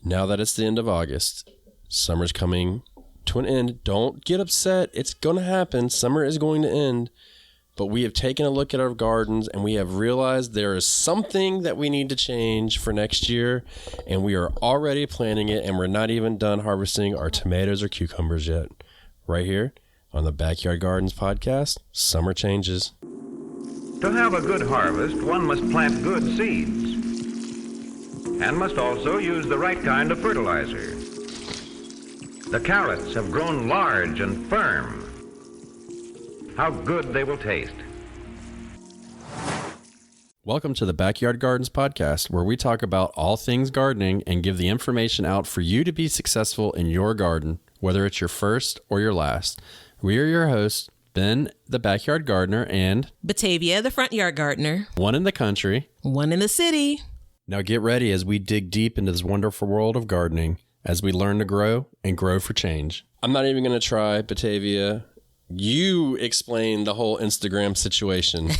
Now that it's the end of August, summer's coming to an end. Don't get upset. It's going to happen. Summer is going to end. But we have taken a look at our gardens and we have realized there is something that we need to change for next year. And we are already planning it, and we're not even done harvesting our tomatoes or cucumbers yet. Right here on the Backyard Gardens podcast, Summer Changes. To have a good harvest, one must plant good seeds and must also use the right kind of fertilizer. The carrots have grown large and firm. How good they will taste. Welcome to the Backyard Gardens podcast, where we talk about all things gardening and give the information out for you to be successful in your garden, whether it's your first or your last. We are your hosts, Ben, the backyard gardener, and Batavia, the front yard gardener. One in the country, one in the city. Now get ready as we dig deep into this wonderful world of gardening as we learn to grow and grow for change. I'm not even going to try, Batavia. You explain the whole Instagram situation.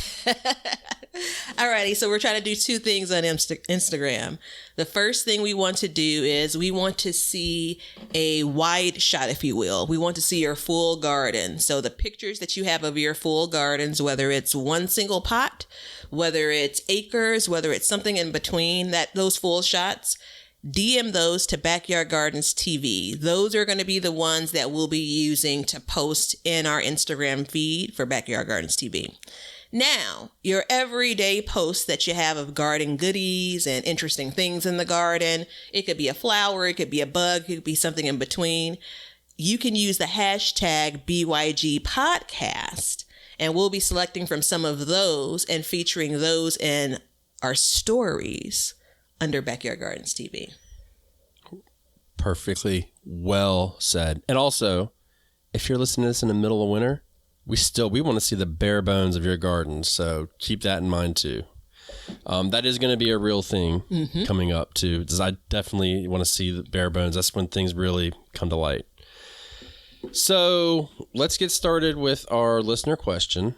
Alrighty, so we're trying to do two things on Instagram. The first thing we want to do is we want to see a wide shot, if you will. We want to see your full garden. So the pictures that you have of your full gardens, whether it's one single pot, whether it's acres, whether it's something in between, those full shots, DM those to Backyard Gardens TV. Those are going to be the ones that we'll be using to post in our Instagram feed for Backyard Gardens TV. Now, your everyday posts that you have of garden goodies and interesting things in the garden, it could be a flower, it could be a bug, it could be something in between. You can use the hashtag BYG podcast, and we'll be selecting from some of those and featuring those in our stories under Backyard Gardens TV. Perfectly well said. And also, if you're listening to this in the middle of winter, we want to see the bare bones of your garden. So keep that in mind too. That is going to be a real thing coming up too, because I definitely want to see the bare bones. That's when things really come to light. So let's get started with our listener question.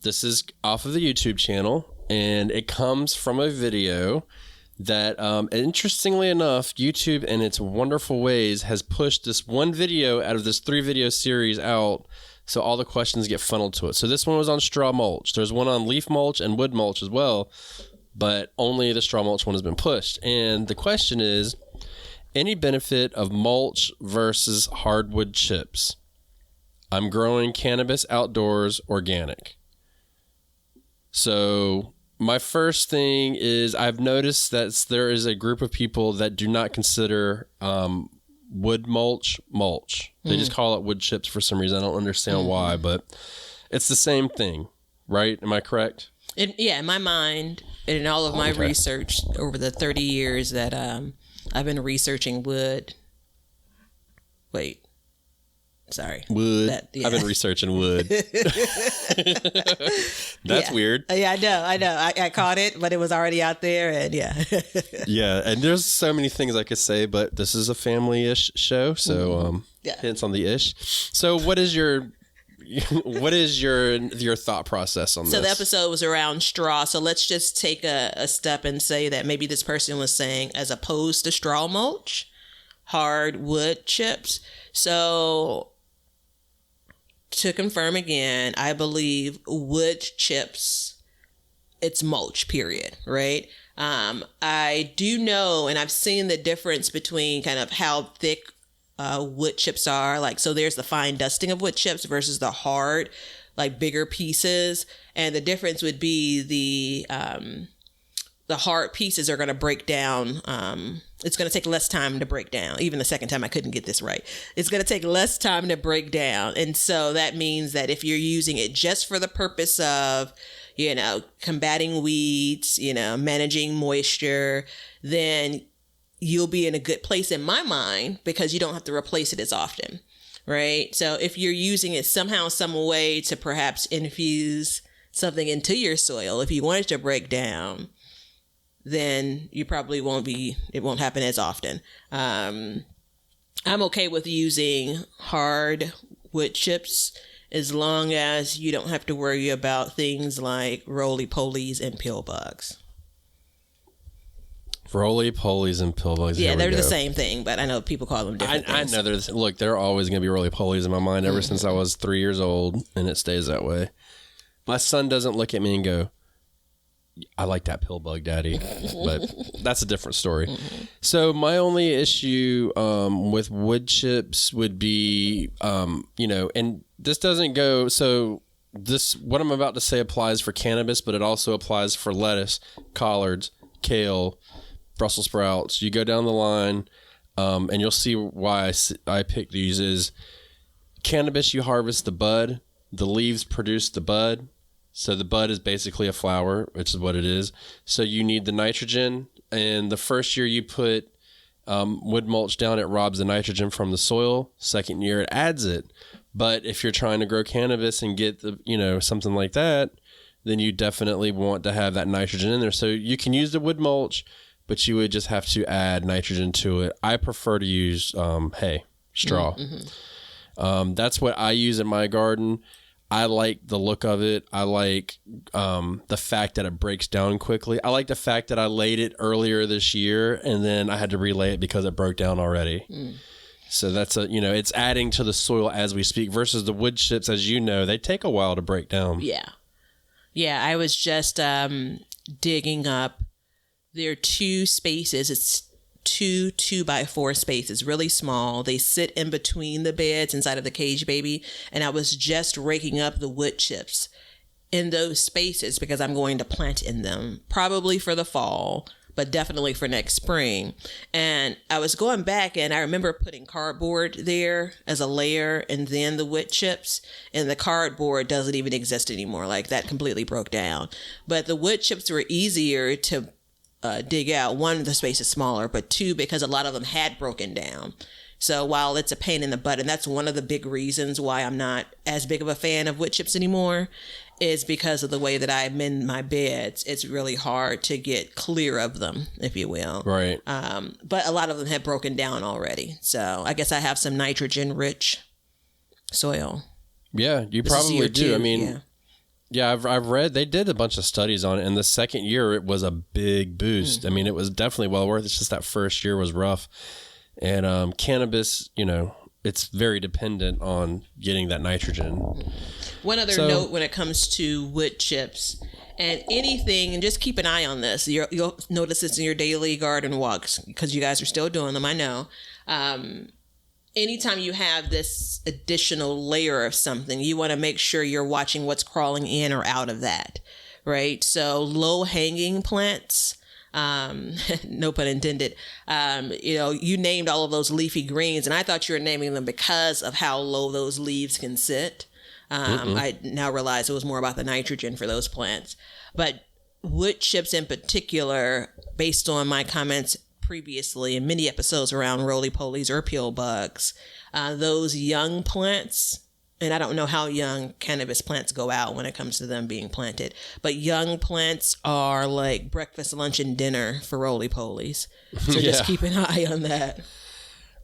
This is off of the YouTube channel, and it comes from a video that, interestingly enough, YouTube in its wonderful ways has pushed this one video out of this 3-video series out, so all the questions get funneled to it. So this one was on straw mulch. There's one on leaf mulch and wood mulch as well, but only the straw mulch one has been pushed. And the question is, any benefit of mulch versus hardwood chips? I'm growing cannabis outdoors organic. So my first thing is, I've noticed that there is a group of people that do not consider wood mulch. They just call it wood chips for some reason. I don't understand why, but it's the same thing, right? Am I correct? In my mind, and in all of my research over the 30 years that I've been researching wood. Wait. Sorry. Wood. I've been researching wood. That's weird. Yeah, I know. I caught it, but it was already out there, and yeah. Yeah, and there's so many things I could say, but this is a family-ish show, so hence on the ish. So what is your thought process on this? So the episode was around straw, so let's just take a step and say that maybe this person was saying, as opposed to straw mulch, hardwood chips. So to confirm again, I believe wood chips, it's mulch, period, right? I do know, and I've seen the difference between kind of how thick wood chips are. Like, so there's the fine dusting of wood chips versus the hard, like bigger pieces. And the difference would be the hard pieces are going to break down. It's going to take less time to break down. Even the second time I couldn't get this right. It's going to take less time to break down. And so that means that if you're using it just for the purpose of, combating weeds, managing moisture, then you'll be in a good place in my mind, because you don't have to replace it as often, right? So if you're using it somehow, some way to perhaps infuse something into your soil, if you want it to break down, then you probably it won't happen as often. I'm okay with using hard wood chips as long as you don't have to worry about things like roly-polies and pill bugs. Roly-polies and pill bugs. Yeah, Here we they're go. the same thing, but I know people call them different I things. know look, they're always going to be roly-polies in my mind ever since I was 3 years old, and it stays that way. My son doesn't look at me and go, I like that pill bug, Daddy, but that's a different story. So my only issue with wood chips would be, and this doesn't go, so what I'm about to say applies for cannabis, but it also applies for lettuce, collards, kale, Brussels sprouts. You go down the line, and you'll see why I picked these is cannabis, you harvest the bud, the leaves produce the bud. So the bud is basically a flower, which is what it is. So you need the nitrogen, and the first year you put wood mulch down, it robs the nitrogen from the soil. Second year, it adds it. But if you're trying to grow cannabis and get something like that, then you definitely want to have that nitrogen in there. So you can use the wood mulch, but you would just have to add nitrogen to it. I prefer to use hay, straw. That's what I use in my garden. I like the look of it. I like the fact that it breaks down quickly. I like the fact that I laid it earlier this year and then I had to relay it because it broke down already. So that's it's adding to the soil as we speak versus the wood chips, as you know, they take a while to break down. Yeah, I was just digging up. There are two spaces. It's 2x4 spaces, really small. They sit in between the beds inside of the cage baby. And I was just raking up the wood chips in those spaces because I'm going to plant in them, probably for the fall, but definitely for next spring. And I was going back and I remember putting cardboard there as a layer and then the wood chips, and the cardboard doesn't even exist anymore. Like that completely broke down. But the wood chips were easier to dig out. One, the space is smaller, but two, because a lot of them had broken down. So while it's a pain in the butt, and that's one of the big reasons why I'm not as big of a fan of wood chips anymore, is because of the way that I mend my beds. It's really hard to get clear of them, if you will. Right. But a lot of them have broken down already. So I guess I have some nitrogen-rich soil. Yeah, you probably do. I mean, yeah. I've read they did a bunch of studies on it, and the second year it was a big boost. I mean, it was definitely well worth it. It's just that first year was rough. And cannabis, it's very dependent on getting that nitrogen. One other note when it comes to wood chips and anything, and just keep an eye on this. You'll notice this in your daily garden walks because you guys are still doing them, I know. Anytime you have this additional layer of something, you want to make sure you're watching what's crawling in or out of that, right? So low-hanging plants, no pun intended, you named all of those leafy greens, and I thought you were naming them because of how low those leaves can sit. I now realize it was more about the nitrogen for those plants. But wood chips in particular, based on my comments previously in many episodes around roly-polies or pill bugs, those young plants, and I don't know how young cannabis plants go out when it comes to them being planted, but young plants are like breakfast, lunch, and dinner for roly-polies. So just keep an eye on that.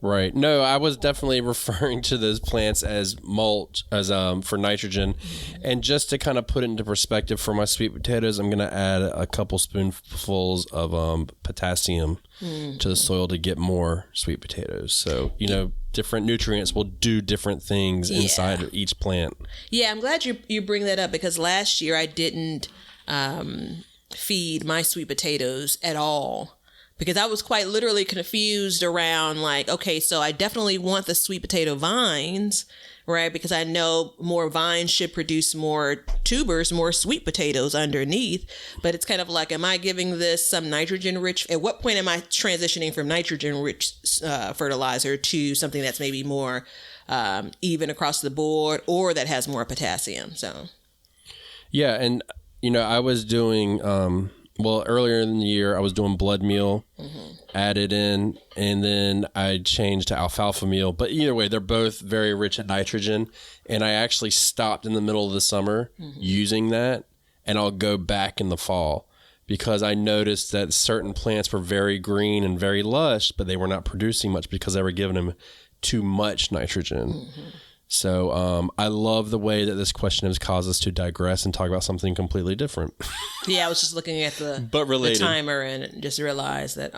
Right. No, I was definitely referring to those plants as mulch, as for nitrogen. And just to kind of put it into perspective for my sweet potatoes, I'm going to add a couple spoonfuls of potassium to the soil to get more sweet potatoes. So, different nutrients will do different things inside of each plant. Yeah, I'm glad you bring that up because last year I didn't feed my sweet potatoes at all. Because I was quite literally confused around okay, so I definitely want the sweet potato vines, right? Because I know more vines should produce more tubers, more sweet potatoes underneath. But it's kind of like, am I giving this some nitrogen rich? At what point am I transitioning from nitrogen rich fertilizer to something that's maybe more even across the board or that has more potassium? So, yeah. And, I was doing... earlier in the year, I was doing blood meal, added in, and then I changed to alfalfa meal. But either way, they're both very rich in nitrogen. And I actually stopped in the middle of the summer using that, and I'll go back in the fall because I noticed that certain plants were very green and very lush, but they were not producing much because they were giving them too much nitrogen. So I love the way that this question has caused us to digress and talk about something completely different. Yeah, I was just looking at the timer and just realized that,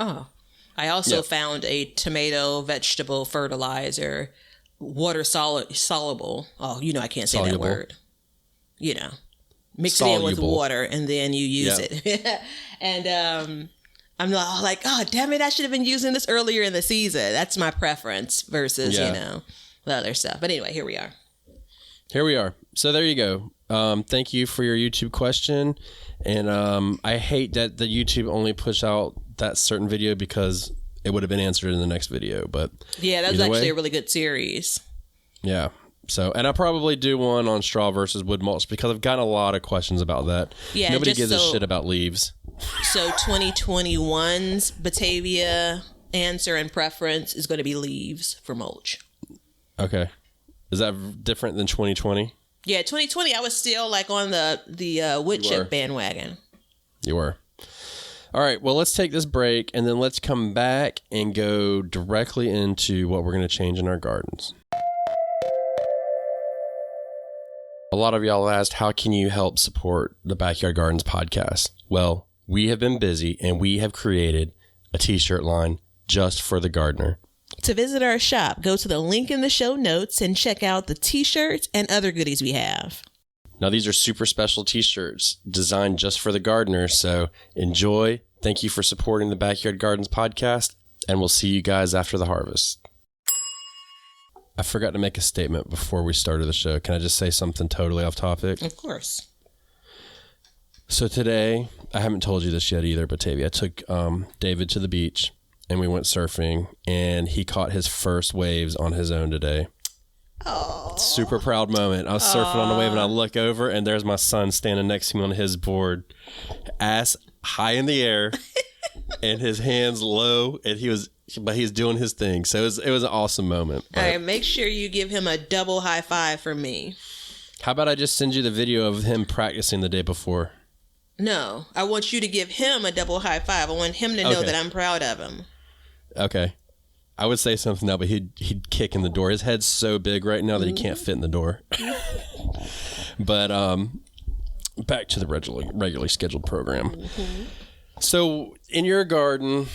I also found a tomato vegetable fertilizer, water soluble. Oh, I can't say that word. Mix it in with water and then you use it. And I'm like, oh, damn it, I should have been using this earlier in the season. That's my preference versus, the other stuff. But anyway, here we are. So there you go. Thank you for your YouTube question. And I hate that the YouTube only push out that certain video because it would have been answered in the next video. But yeah, that was actually a really good series. Yeah. So, and I'll probably do one on straw versus wood mulch because I've gotten a lot of questions about that. Yeah, nobody gives a shit about leaves. So 2021's Batavia answer and preference is going to be leaves for mulch. Okay. Is that different than 2020? Yeah, 2020, I was still like on the wood chip bandwagon. You were. All right, well, let's take this break and then let's come back and go directly into what we're going to change in our gardens. A lot of y'all asked, how can you help support the Backyard Gardens podcast? Well, we have been busy and we have created a t-shirt line just for the gardener. To visit our shop, go to the link in the show notes and check out the t-shirts and other goodies we have. Now, these are super special t-shirts designed just for the gardener, so enjoy. Thank you for supporting the Backyard Gardens podcast, and we'll see you guys after the harvest. I forgot to make a statement before we started the show. Can I just say something totally off topic? Of course. So today, I haven't told you this yet either, Batavia. I took David to the beach, and we went surfing, and he caught his first waves on his own today. Oh, super proud moment. I was surfing on the wave, and I look over, and there's my son standing next to me on his board, ass high in the air, and his hands low, and he's doing his thing. So it was an awesome moment. All right, make sure you give him a double high five from me. How about I just send you the video of him practicing the day before? No, I want you to give him a double high five. I want him to know that I'm proud of him. Okay. I would say something now, but he'd kick in the door. His head's so big right now that he can't fit in the door. But back to the regularly scheduled program. Mm-hmm. So in your garden,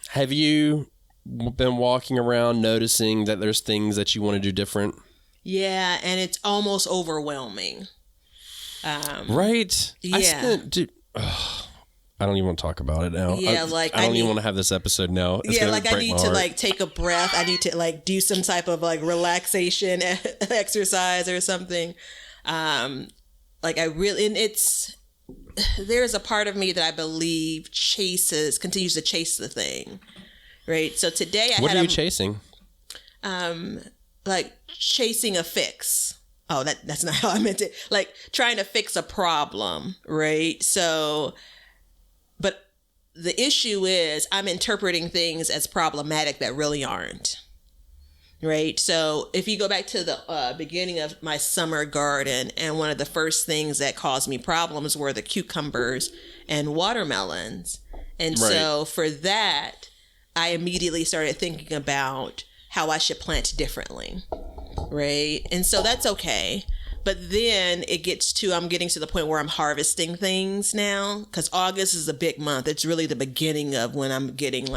have you been walking around noticing that there's things that you want to do different? Yeah, and it's almost overwhelming. Right? Yeah. I don't even want to talk about it now. Yeah, I don't even want to have this episode now. It's I need to take a breath. I need to do some type of relaxation exercise or something. There's a part of me that I believe continues to chase the thing, right? So today what are you chasing? Chasing a fix. Oh, that's not how I meant it. Like trying to fix a problem, right? So, but the issue is I'm interpreting things as problematic that really aren't, right? So if you go back to the beginning of my summer garden, and one of the first things that caused me problems were the cucumbers and watermelons. And so for that, I immediately started thinking about how I should plant differently, right? And so that's okay. But then I'm getting to the point where I'm harvesting things now, because August is a big month. It's really the beginning of when I'm getting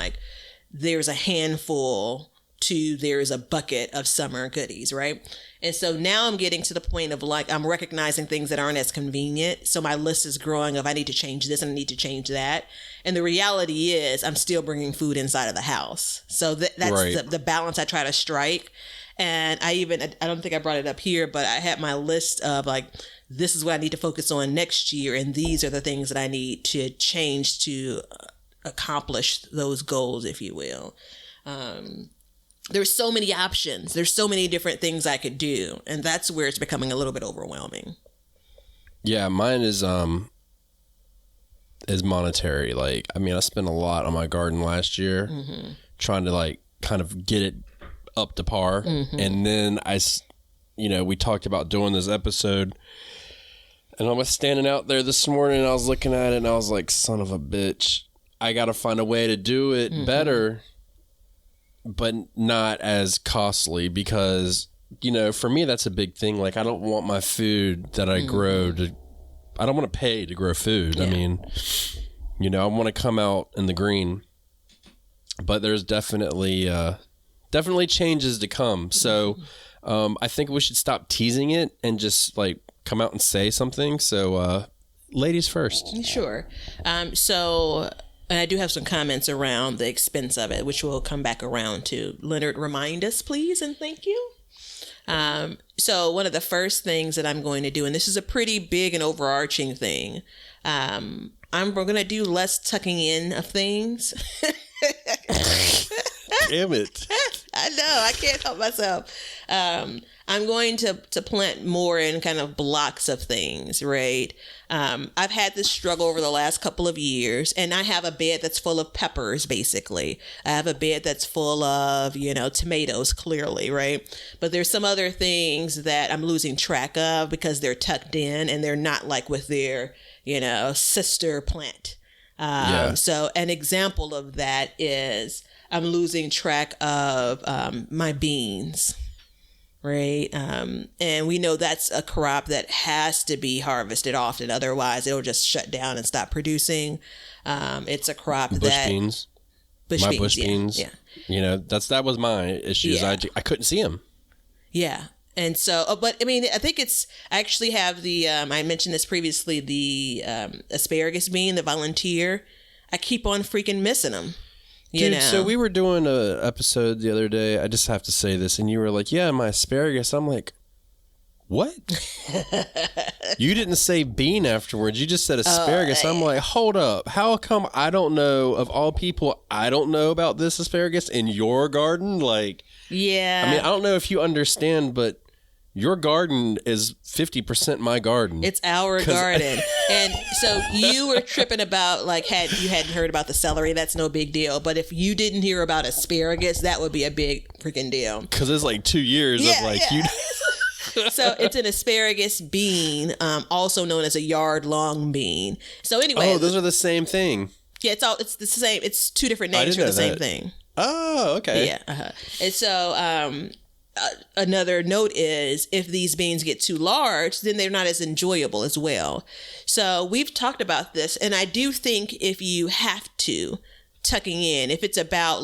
there's a handful to there's a bucket of summer goodies, right? And so now I'm getting to the point of I'm recognizing things that aren't as convenient. So my list is growing of I need to change this and I need to change that. And the reality is I'm still bringing food inside of the house. So that's the balance I try to strike. And I don't think I brought it up here, but I had my list of this is what I need to focus on next year. And these are the things that I need to change to accomplish those goals, if you will. There's so many options. There's so many different things I could do. And that's where it's becoming a little bit overwhelming. Yeah, mine is monetary. I spent a lot on my garden last year, trying to kind of get it up to par. Mm-hmm. And then we talked about doing this episode, and I was standing out there this morning and I was looking at it and I was like, son of a bitch, I got to find a way to do it better, but not as costly, because for me, that's a big thing. Like, I don't want my food that I grow I don't want to pay to grow food. Yeah. I mean, I want to come out in the green, but there's definitely changes to come. So, I think we should stop teasing it and just like come out and say something. So, ladies first. Sure. So, and I do have some comments around the expense of it, which we'll come back around to. Leonard, remind us, please, and thank you. So one of the first things that I'm going to do, and this is a pretty big and overarching thing, we're going to do less tucking in of things. Damn it. I know, I can't help myself. I'm going to plant more in kind of blocks of things, right? I've had this struggle over the last couple of years, and I have a bed that's full of peppers, basically. I have a bed that's full of, tomatoes, clearly, right? But there's some other things that I'm losing track of because they're tucked in and they're not like with their, sister plant. So an example of that is I'm losing track of my beans. Right. And we know that's a crop that has to be harvested often. Otherwise, it'll just shut down and stop producing. It's a crop Bush beans. Bush beans. Yeah. That was my issues. Yeah. I couldn't see them. Yeah. And so, but I mean, I think I actually have I mentioned this previously, the asparagus bean, the volunteer. I keep on freaking missing them. Dude, so we were doing a episode the other day. I just have to say this, and you were like, "Yeah, my asparagus." I'm like, "What?" You didn't say bean afterwards. You just said asparagus. I'm like, "Hold up! How come I don't know of all people? I don't know about this asparagus in your garden?" Like, yeah. I mean, I don't know if you understand, but your garden is 50% my garden. It's our garden. And so you were tripping about you hadn't heard about the celery. That's no big deal. But if you didn't hear about asparagus, that would be a big freaking deal. Because it's like 2 years of you. So it's an asparagus bean, also known as a yard-long bean. So anyway. Oh, those are the same thing. Yeah, it's the same. It's two different names for the same thing. Oh, okay. Yeah. And so another note is if these beans get too large, then they're not as enjoyable as well. So we've talked about this, and I do think if you have to, tucking in, if it's about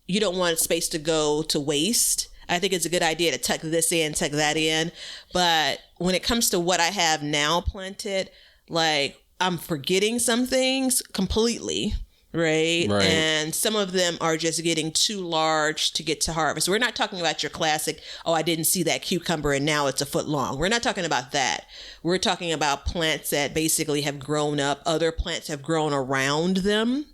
you don't want space to go to waste, I think it's a good idea to tuck this in, tuck that in. But when it comes to what I have now planted, I'm forgetting some things completely. Right. And some of them are just getting too large to get to harvest. We're not talking about your classic, I didn't see that cucumber and now it's a foot long. We're not talking about that. We're talking about plants that basically have grown up. Other plants have grown around them.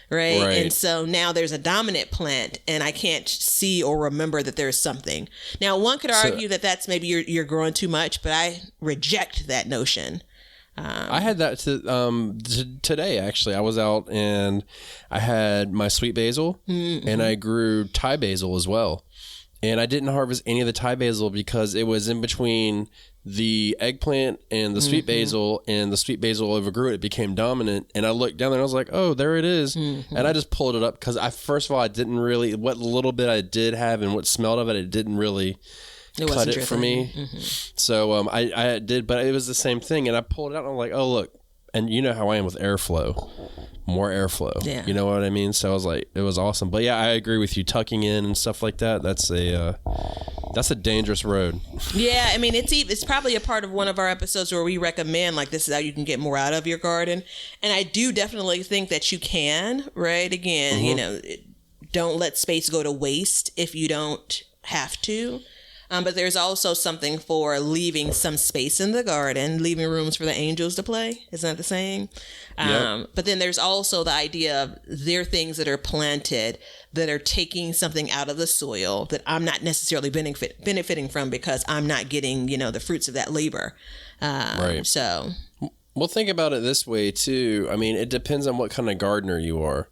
Right. And so now there's a dominant plant and I can't see or remember that there's something. Now, one could argue that that's maybe you're growing too much, but I reject that notion. I had that today, actually. I was out and I had my sweet basil and I grew Thai basil as well. And I didn't harvest any of the Thai basil because it was in between the eggplant and the sweet basil, and the sweet basil overgrew it. It became dominant. And I looked down there and I was like, oh, there it is. And I just pulled it up because first of all, I didn't really, what little bit I did have and what smelled of it, it didn't really cut it for me. So I did, but it was the same thing. And I pulled it out and I'm like, oh, look. And you know how I am with airflow, more airflow. Yeah. You know what I mean? So I was like, it was awesome. But yeah, I agree with you. Tucking in and stuff like that. That's a dangerous road. Yeah. I mean, it's probably a part of one of our episodes where we recommend this is how you can get more out of your garden. And I do definitely think that you can, right? Again, don't let space go to waste if you don't have to. But there's also something for leaving some space in the garden, leaving rooms for the angels to play. Isn't that the saying? Yep. But then there's also the idea of there are things that are planted that are taking something out of the soil that I'm not necessarily benefiting from because I'm not getting, the fruits of that labor. Right. So. Well, think about it this way, too. I mean, it depends on what kind of gardener you are.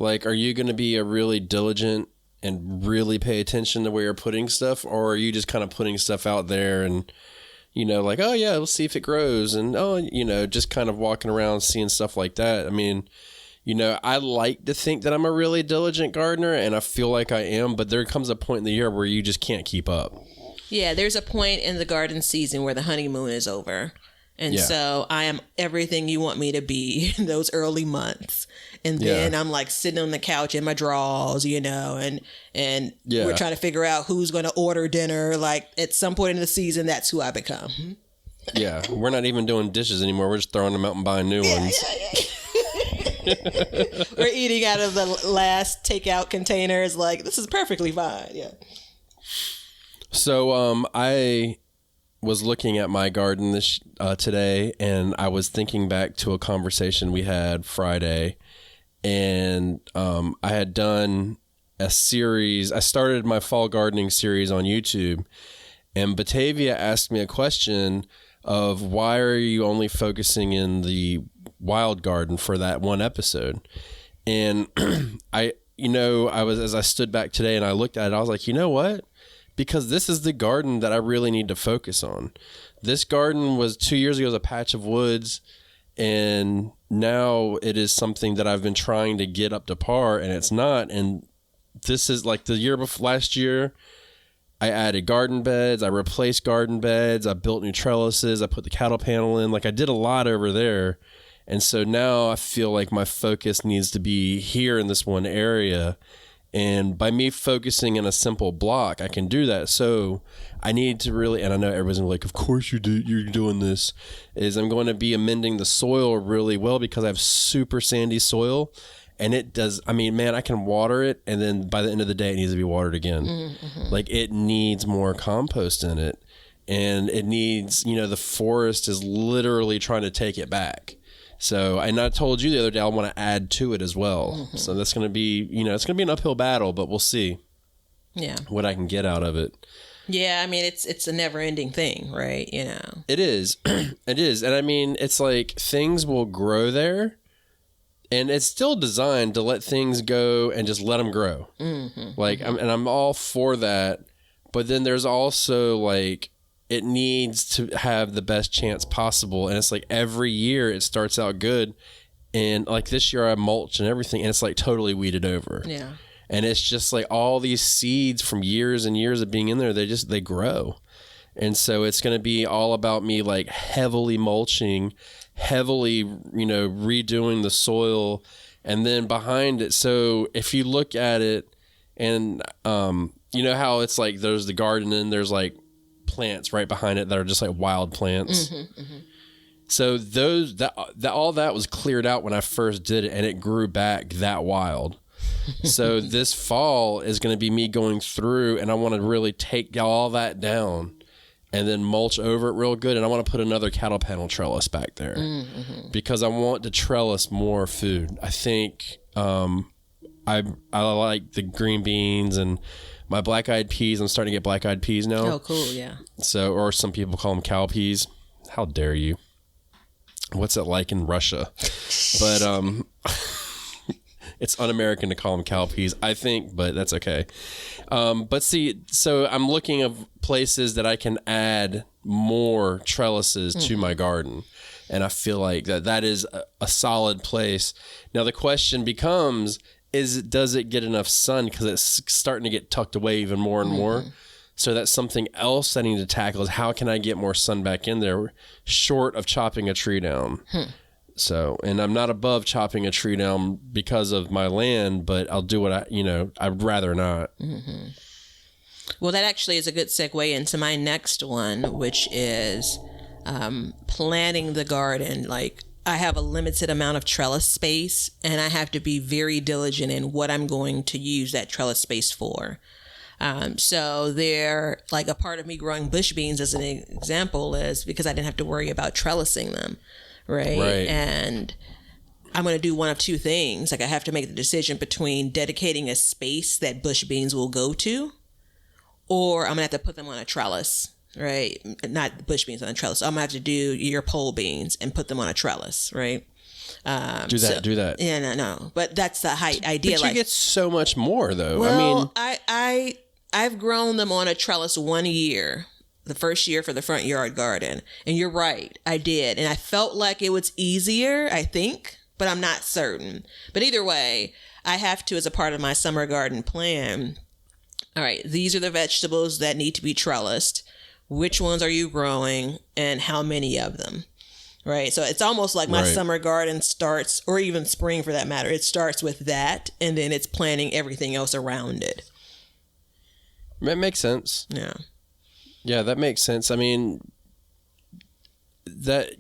Are you going to be a really diligent and really pay attention to where you're putting stuff, or are you just kind of putting stuff out there and, oh yeah, we'll see if it grows, and just kind of walking around seeing stuff like that? I mean, I like to think that I'm a really diligent gardener, and I feel like I am, but there comes a point in the year where you just can't keep up. Yeah, there's a point in the garden season where the honeymoon is over. And so I am everything you want me to be in those early months. And then I'm like sitting on the couch in my drawers, and we're trying to figure out who's going to order dinner. Like at some point in the season, that's who I become. Yeah, we're not even doing dishes anymore. We're just throwing them out and buying new ones. We're eating out of the last takeout containers. Like, this is perfectly fine. Yeah. So I was looking at my garden this today, and I was thinking back to a conversation we had Friday, and I had done a series. I started my fall gardening series on YouTube, and Batavia asked me a question of why are you only focusing in the wild garden for that one episode? And I was, as I stood back today and I looked at it, I was like, you know what? Because this is the garden that I really need to focus on. This garden was 2 years ago, was a patch of woods, and now it is something that I've been trying to get up to par, and it's not. And this is like the year before, last year, I added garden beds, I replaced garden beds, I built new trellises, I put the cattle panel in. Like, I did a lot over there. And so now I feel like my focus needs to be here in this one area. And by me focusing in a simple block, I can do that. So I need to really, and I know everybody's like, of course you're doing this, is I'm going to be amending the soil really well because I have super sandy soil. And it does, I mean, man, I can water it, and then by the end of the day, it needs to be watered again. Mm-hmm. Like, it needs more compost in it. And it needs, the forest is literally trying to take it back. So, and I told you the other day, I want to add to it as well. Mm-hmm. So that's going to be, it's going to be an uphill battle, but we'll see what I can get out of it. Yeah, I mean, it's a never-ending thing, right? It is. It is. And I mean, it's like things will grow there. And it's still designed to let things go and just let them grow. Mm-hmm. I'm all for that. But then there's also like, it needs to have the best chance possible. And it's like every year it starts out good. And like this year I mulch and everything, and it's like totally weeded over. Yeah. And it's just like all these seeds from years and years of being in there, they grow. And so it's going to be all about me like heavily mulching, heavily, redoing the soil, and then behind it. So if you look at it and, how it's like there's the garden and there's like plants right behind it that are just like wild plants. Mm-hmm, mm-hmm. So all that was cleared out when I first did it, and it grew back that wild. So this fall is going to be me going through, and I want to really take all that down and then mulch over it real good. And I want to put another cattle panel trellis back there because I want to trellis more food. I think I like the green beans and my black-eyed peas. I'm starting to get black-eyed peas now. Oh, cool, yeah. So, or some people call them cow peas. How dare you? What's it like in Russia? But it's un-American to call them cow peas, I think, but that's okay. But see, so I'm looking at places that I can add more trellises to my garden. And I feel like that is a solid place. Now, the question becomes, does it get enough sun? Because it's starting to get tucked away even more and more. So that's something else I need to tackle, is how can I get more sun back in there short of chopping a tree down? So, and I'm not above chopping a tree down because of my land, but I'll do what I'd rather not. Mm-hmm. Well, that actually is a good segue into my next one, which is planting the garden. Like, I have a limited amount of trellis space, and I have to be very diligent in what I'm going to use that trellis space for. So there, like a part of me growing bush beans as an example is because I didn't have to worry about trellising them. Right. And I'm going to do one of two things. Like, I have to make the decision between dedicating a space that bush beans will go to, or I'm going to have to put them on a trellis, right? Not bush beans on a trellis. I'm going to have to do your pole beans and put them on a trellis, right? Do that. Yeah, no. But that's the idea. But you get so much more, though. Well, I've grown them on a trellis 1 year. The first year for the front yard garden. And you're right, I did. And I felt like it was easier, I think, but I'm not certain. But either way, I have to, as a part of my summer garden plan, all right, these are the vegetables that need to be trellised. Which ones are you growing and how many of them? Right. So it's almost like my summer garden starts, or even spring for that matter, it starts with that, and then it's planning everything else around it. That makes sense. Yeah. Yeah, that makes sense. I mean, that,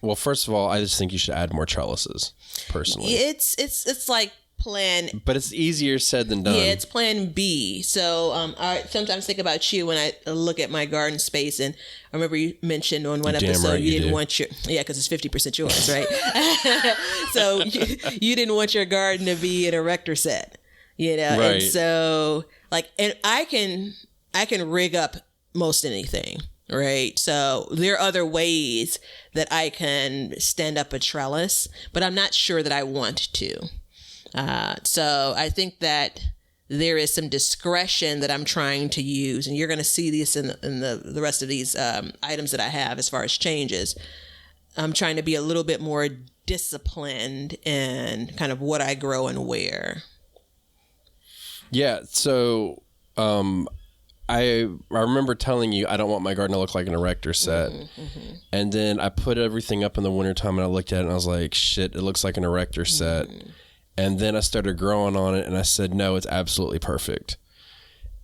well, first of all, I just think you should add more trellises, personally. It's like but it's easier said than done. Yeah, it's plan B. So I sometimes think about you when I look at my garden space, and I remember you mentioned on one episode right, you didn't want your because it's 50% yours, right? So you didn't want your garden to be an erector set, right. And so and I can rig up most anything. Right. So there are other ways that I can stand up a trellis, but I'm not sure that I want to. So I think that there is some discretion that I'm trying to use, and you're going to see this in the rest of these items that I have as far as changes. I'm trying to be a little bit more disciplined in kind of what I grow and where. Yeah. So I remember telling you I don't want my garden to look like an erector set. And then I put everything up in the wintertime and I looked at it and I was like, shit, it looks like an erector set. And then I started growing on it and I said, no, it's absolutely perfect.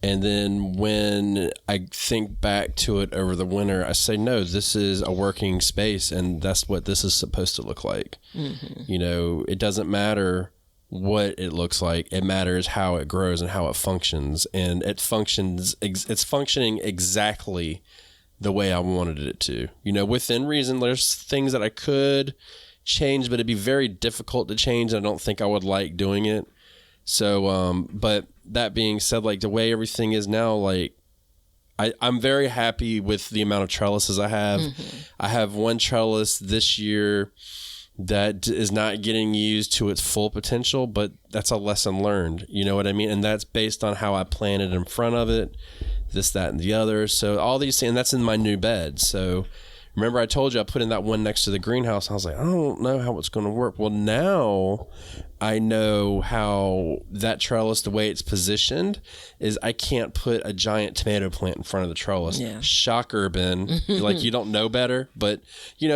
And then when I think back to it over the winter, I say, no, this is a working space and that's what this is supposed to look like. It doesn't matter what it looks like. It matters how it grows and how it functions. And it's functioning exactly the way I wanted it to. Within reason, there's things that I could change, but it'd be very difficult to change. I don't think I would like doing it. So, but that being said, like the way everything is now, like I'm very happy with the amount of trellises I have. I have one trellis this year that is not getting used to its full potential, but that's a lesson learned. You know what I mean? And that's based on how I planted in front of it, this, that, and the other. So all these things, and that's in my new bed. So remember I told you I put in that one next to the greenhouse. I was like, I don't know how it's going to work. Well, now I know how that trellis, the way it's positioned, is I can't put a giant tomato plant in front of the trellis. Yeah. Shocker, Ben. Like you don't know better. But,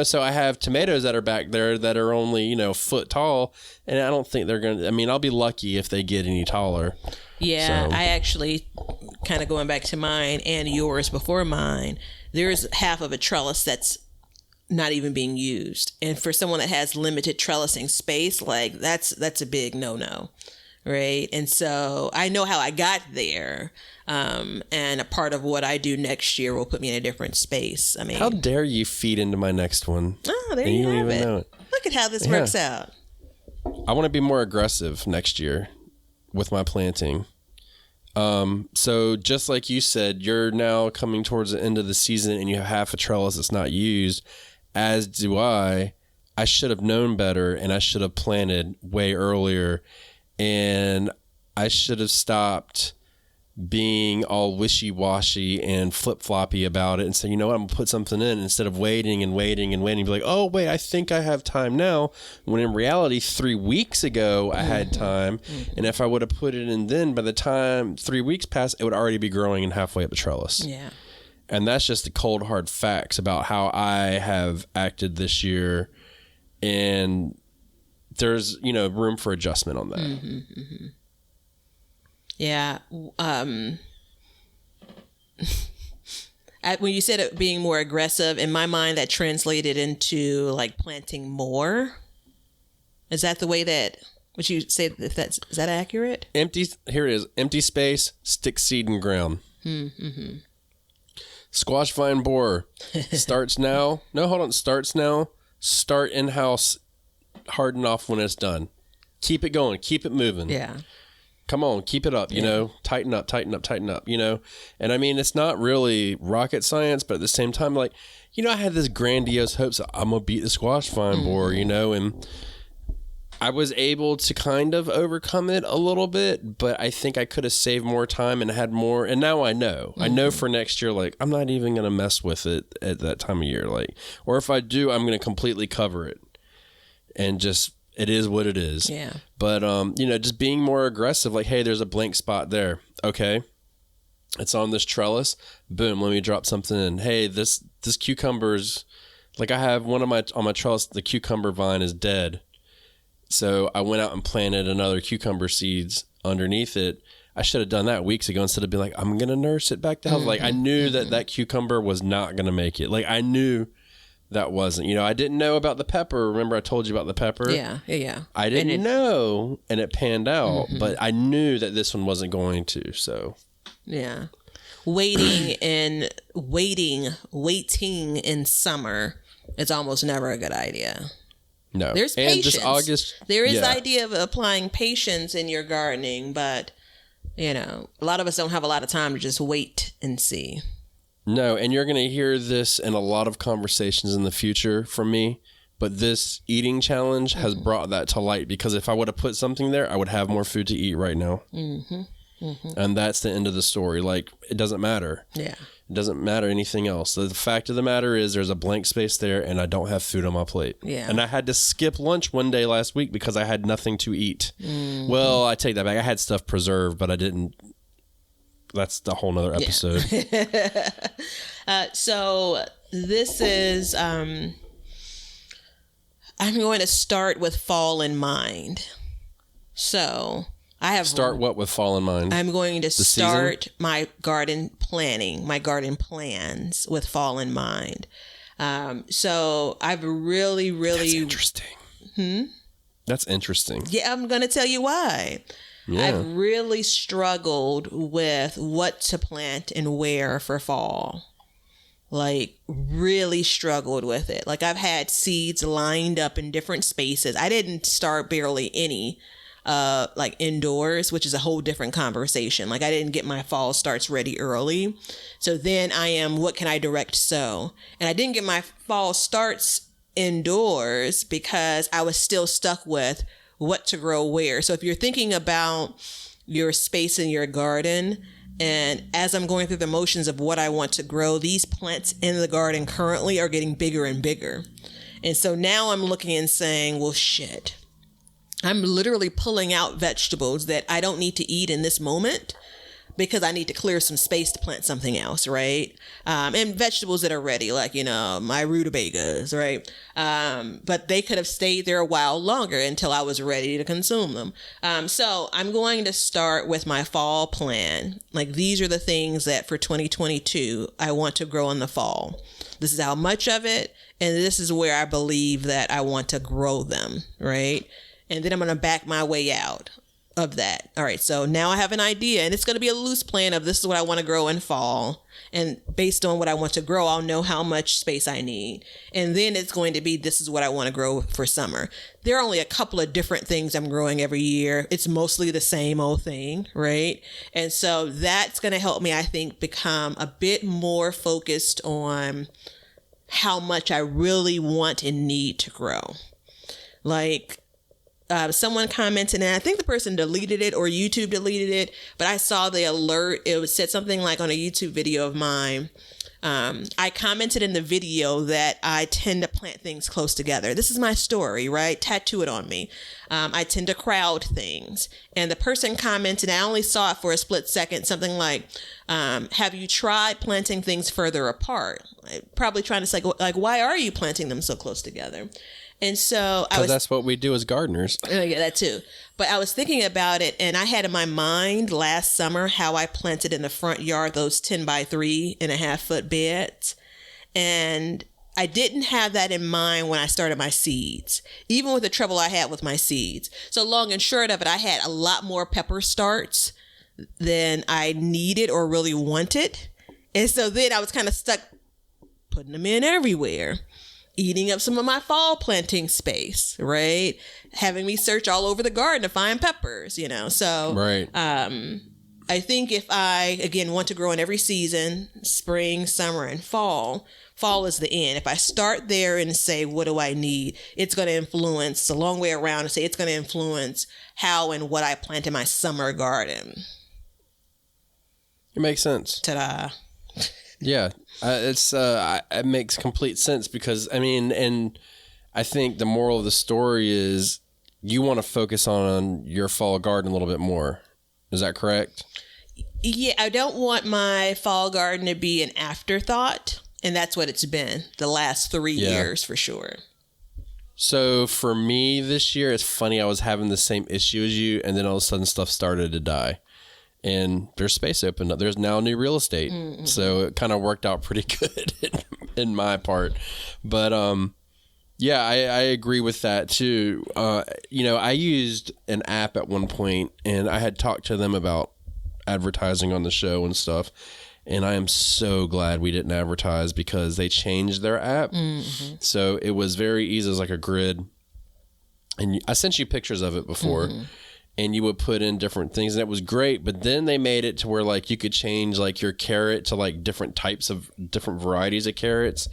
so I have tomatoes that are back there that are only, foot tall. And I don't think they're going to, I'll be lucky if they get any taller. Yeah, So. I actually, kind of going back to mine and yours before mine, there's half of a trellis that's not even being used. And for someone that has limited trellising space, like that's a big no-no, right? And so I know how I got there. And a part of what I do next year will put me in a different space. How dare you feed into my next one? Oh, there and you don't have even it. know it. Look at how this works out. I want to be more aggressive next year with my planting. So just like you said, you're now coming towards the end of the season and you have half a trellis that's not used, as do I. I should have known better and I should have planted way earlier, and I should have stopped being all wishy-washy and flip-floppy about it and say, you know what, I'm gonna put something in instead of waiting and waiting and waiting. Be like, oh wait, I think I have time now, when in reality 3 weeks ago I had time. And if I would have put it in then, by the time 3 weeks passed, it would already be growing and halfway up the trellis. Yeah. And that's just the cold hard facts about how I have acted this year. And there's, room for adjustment on that. Yeah. When you said it being more aggressive, in my mind, that translated into like planting more. Is that the way that, would you say, is that accurate? Here it is. Empty space, stick seed in ground. Squash vine borer starts now. No, hold on. Starts now. Start in-house, harden off when it's done. Keep it going. Keep it moving. Yeah. Come on, keep it up, tighten up, And it's not really rocket science, but at the same time, like, I had this grandiose hopes that I'm going to beat the squash vine borer, and I was able to kind of overcome it a little bit, but I think I could have saved more time and had more. And now I know. I know for next year, like, I'm not even going to mess with it at that time of year. Like, or if I do, I'm going to completely cover it and just it is what it is. Yeah. But, just being more aggressive, like, hey, there's a blank spot there. Okay. It's on this trellis. Boom. Let me drop something in. Hey, this cucumber's like, I have on my trellis, the cucumber vine is dead. So I went out and planted another cucumber seeds underneath it. I should have done that weeks ago instead of being like, I'm going to nurse it back to health. Like, I knew that cucumber was not going to make it. Like, I knew that wasn't, I didn't know about the pepper. Remember I told you about the pepper? Yeah. I didn't know, and it panned out, but I knew that this one wasn't going to, so. Yeah. Waiting in summer is almost never a good idea. No. There's and patience. This August, there is the idea of applying patience in your gardening, but a lot of us don't have a lot of time to just wait and see. No, and you're going to hear this in a lot of conversations in the future from me, but this eating challenge has brought that to light, because if I would have put something there, I would have more food to eat right now. And that's the end of the story. Like, it doesn't matter. Yeah. It doesn't matter anything else. The fact of the matter is there's a blank space there, and I don't have food on my plate. Yeah. And I had to skip lunch one day last week because I had nothing to eat. Well, I take that back. I had stuff preserved, but I didn't. That's the whole nother episode. So this is, I'm going to start with fall in mind. So I have Start what with fall in mind? I'm going to start my garden planning, my garden plans with fall in mind. So I've really That's interesting. That's interesting. Yeah, I'm going to tell you why. Yeah. I've really struggled with what to plant and where for fall. Like, really struggled with it. Like, I've had seeds lined up in different spaces. I didn't start barely any like indoors, which is a whole different conversation. Like, I didn't get my fall starts ready early. So then what can I direct sow? And I didn't get my fall starts indoors because I was still stuck with what to grow where. So if you're thinking about your space in your garden, and as I'm going through the motions of what I want to grow, these plants in the garden currently are getting bigger and bigger. And so now I'm looking and saying, well, shit, I'm literally pulling out vegetables that I don't need to eat in this moment because I need to clear some space to plant something else, right? And vegetables that are ready, like, my rutabagas, right? But they could have stayed there a while longer until I was ready to consume them. So I'm going to start with my fall plan. Like, these are the things that for 2022, I want to grow in the fall. This is how much of it, and this is where I believe that I want to grow them, right? And then I'm going to back my way out of that. All right, so now I have an idea, and it's going to be a loose plan of this is what I want to grow in fall. And based on what I want to grow, I'll know how much space I need. And then it's going to be, this is what I want to grow for summer. There are only a couple of different things I'm growing every year. It's mostly the same old thing, right? And so that's going to help me, I think, become a bit more focused on how much I really want and need to grow. Like, someone commented, and I think the person deleted it or YouTube deleted it, but I saw the alert. It said something like on a YouTube video of mine. I commented in the video that I tend to plant things close together. This is my story, right? Tattoo it on me. I tend to crowd things. And the person commented, I only saw it for a split second, something like, have you tried planting things further apart? Probably trying to say, like, why are you planting them so close together? And so that's what we do as gardeners. Yeah, that too. But I was thinking about it, and I had in my mind last summer how I planted in the front yard those 10 by 3.5 foot beds. And I didn't have that in mind when I started my seeds, even with the trouble I had with my seeds. So long and short of it, I had a lot more pepper starts than I needed or really wanted. And so then I was kind of stuck putting them in everywhere, eating up some of my fall planting space, right? Having me search all over the garden to find peppers, So right. I think if I, again, want to grow in every season, spring, summer, and fall is the end. If I start there and say, what do I need? It's going to influence, a long way around, and say it's going to influence how and what I plant in my summer garden. It makes sense. Ta-da. Yeah, it makes complete sense because, and I think the moral of the story is you want to focus on your fall garden a little bit more. Is that correct? Yeah, I don't want my fall garden to be an afterthought. And that's what it's been the last 3 years for sure. So for me this year, it's funny. I was having the same issue as you, and then all of a sudden stuff started to die. And there's space opened up. There's now new real estate. Mm-hmm. So it kind of worked out pretty good in my part. But yeah, I agree with that too. I used an app at one point, and I had talked to them about advertising on the show and stuff. And I am so glad we didn't advertise because they changed their app. Mm-hmm. So it was very easy. It was like a grid. And I sent you pictures of it before. Mm-hmm. And you would put in different things. And it was great. But then they made it to where like you could change like your carrot to like different types of different varieties of carrots.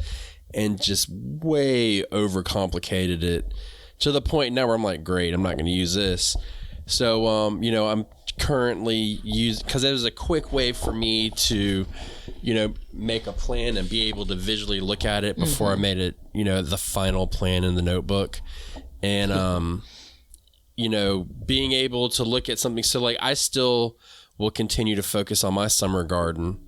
And just way overcomplicated it to the point now where I'm like, great, I'm not going to use this. So, I'm currently using, because it was a quick way for me to, make a plan and be able to visually look at it before I made it, the final plan in the notebook. And, being able to look at something. So like, I still will continue to focus on my summer garden